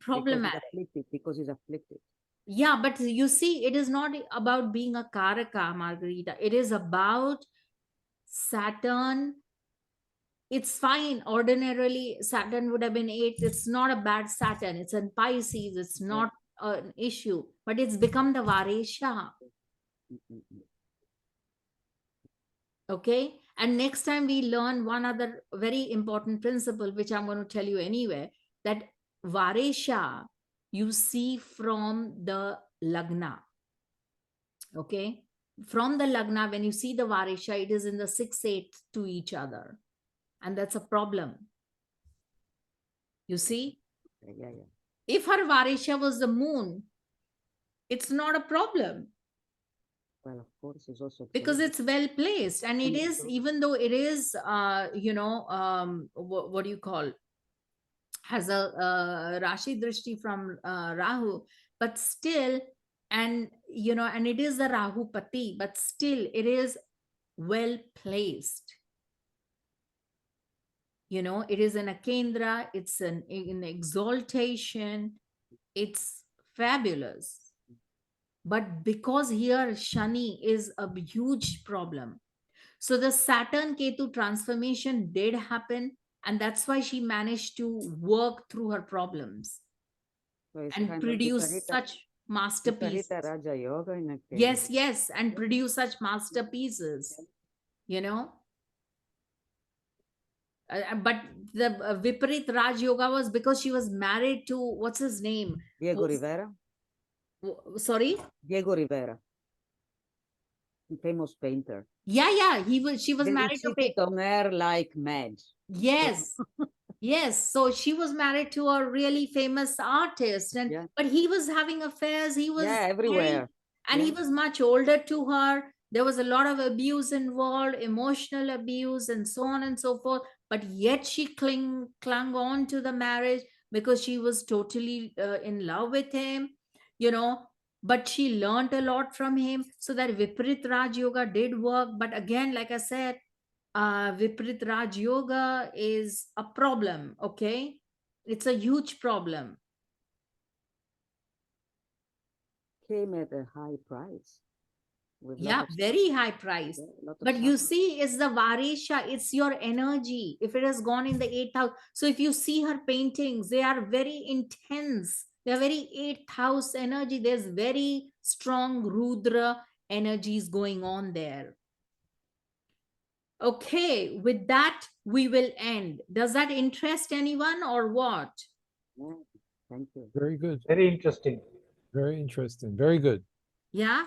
problematic. Because he's afflicted. Yeah, but you see, it is not about being a Karaka, Margarita. It is about Saturn. It's fine. Ordinarily, Saturn would have been 8. It's not a bad Saturn. It's in Pisces. It's not an issue. But it's become the Vāresha. Okay? And next time we learn one other very important principle, which I'm going to tell you anyway, that Vāresha you see from the Lagna. Okay? From the Lagna, when you see the Vāresha, it is in the 6-8 to each other. And that's a problem. You see? Yeah. If her Vāresha was the moon, it's not a problem. Well, of course, it's also because it's well placed, and it is, even though it is what do you call, has a Rashi Drishti from Rahu, but still, and and it is the Rahu Pati, but still it is well placed. It is in a Kendra, it's in exaltation, it's fabulous. But because here Shani is a huge problem. So the Saturn Ketu transformation did happen, and that's why she managed to work through her problems So it's and kind produce of Viparita, such masterpieces. Viparita Raja Yoga in a case. Yes, yes, and produce such masterpieces, you know. But the Viparit Raj Yoga was because she was married to, what's his name? Diego Rivera. Sorry? Diego Rivera. Famous painter. Yeah, she was They married to cheated on her like mad. Yes. Yes. So she was married to a really famous artist, and Yeah. but he was having affairs. He was everywhere. and he Yeah. was much older to her. There was a lot of abuse involved, emotional abuse, and so on and so forth. But yet she clung on to the marriage because she was totally in love with him, you know. But she learned a lot from him. So that Viparit Raj Yoga did work. But again, like I said, Viparit Raj Yoga is a problem, okay? It's a huge problem. Came at a high price. With Yeah, very high price. But you see, it's the Vāresa, it's your energy. If it has gone in the 8th house. So if you see her paintings, they are very intense. They're very 8th house energy. There's very strong Rudra energies going on there. Okay, with that, we will end. Does that interest anyone or what? Yeah, thank you. Very good. Very interesting. Very interesting. Very good. Yeah?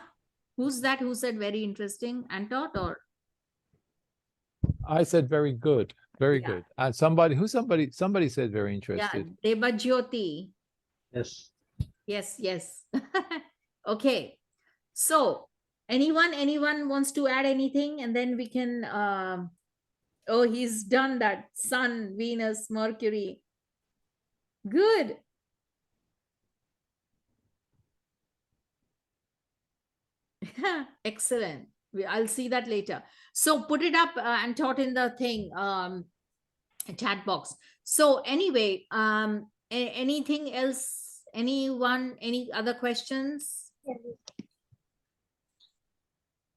Who's that who said very interesting? Antot or? I said very good. Very Yeah. good. And somebody said very Yeah, interested. Debajyoti. Yes. Yes. Okay. So, anyone wants to add anything? And then we can, oh, he's done that. Sun, Venus, Mercury. Good. Excellent. I'll see that later. So put it up and taught in the thing, chat box. So anyway, anything else? Anyone? Any other questions?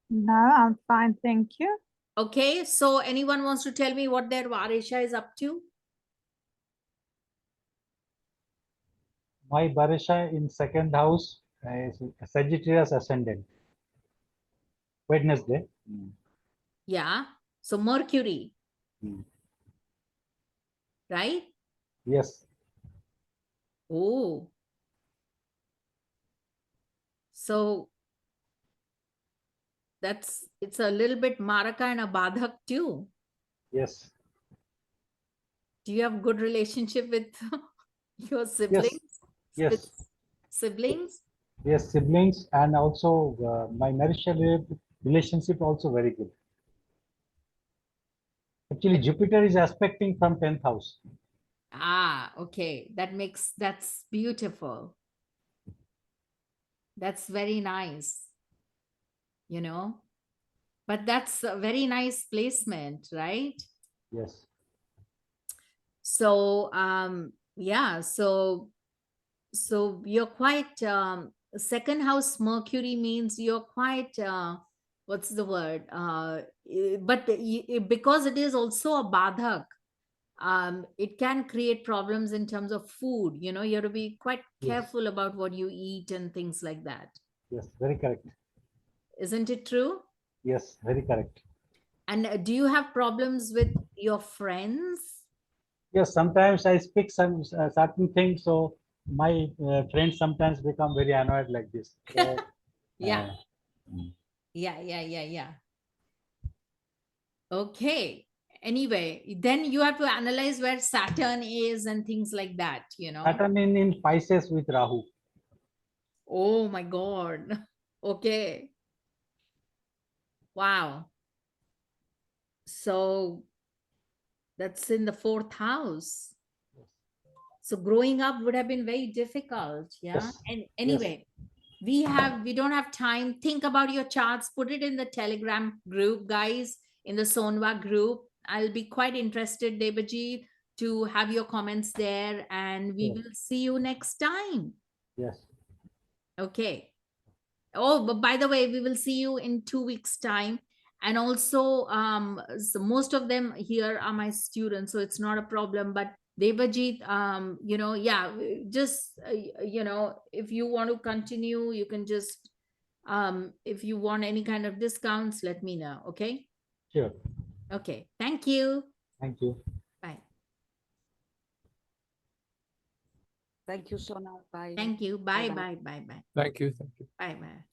No, I'm fine, thank you. Okay. So anyone wants to tell me what their Vāresa is up to? My Vāresa in second house is Sagittarius ascendant. Wednesday. Yeah. So Mercury. Hmm. Right? Yes. Oh. So it's a little bit Maraka and a Badhak too. Yes. Do you have good relationship with your siblings? Yes. With siblings? Yes, siblings, and also my marital relationship also very good. Actually, Jupiter is aspecting from 10th house. Ah, okay. That's beautiful. That's very nice, you know. But that's a very nice placement, right? Yes. So, yeah, so you're quite, second house Mercury means you're quite, what's the word? But because it is also a Badhak, it can create problems in terms of food. You know, you have to be quite careful about what you eat and things like that. Yes, very correct. Isn't it true? Yes, very correct. And do you have problems with your friends? Yes, sometimes I speak some certain things, so my friends sometimes become very annoyed like this. So, Yeah. Yeah. Okay. Anyway, then you have to analyze where Saturn is and things like that, you know. Saturn in Pisces with Rahu. Oh my God. Okay. Wow. So that's in the 4th house. So growing up would have been very difficult. Yeah. Yes. And anyway, we don't have time. Think about your charts, put it in the Telegram group, guys, in the Sonwa group. I'll be quite interested, Debaji, to have your comments there, and we will see you next time. Yes. Okay. Oh, but by the way, we will see you in 2 weeks' time. And also, so most of them here are my students, so it's not a problem. But Devajit, yeah, just, if you want to continue, you can just, if you want any kind of discounts, let me know. Okay. Sure. Okay. Thank you. Thank you. Bye. Thank you so much. Bye. Thank you. Bye, Bye-bye. bye, bye, bye, Thank you. Thank you. bye, bye.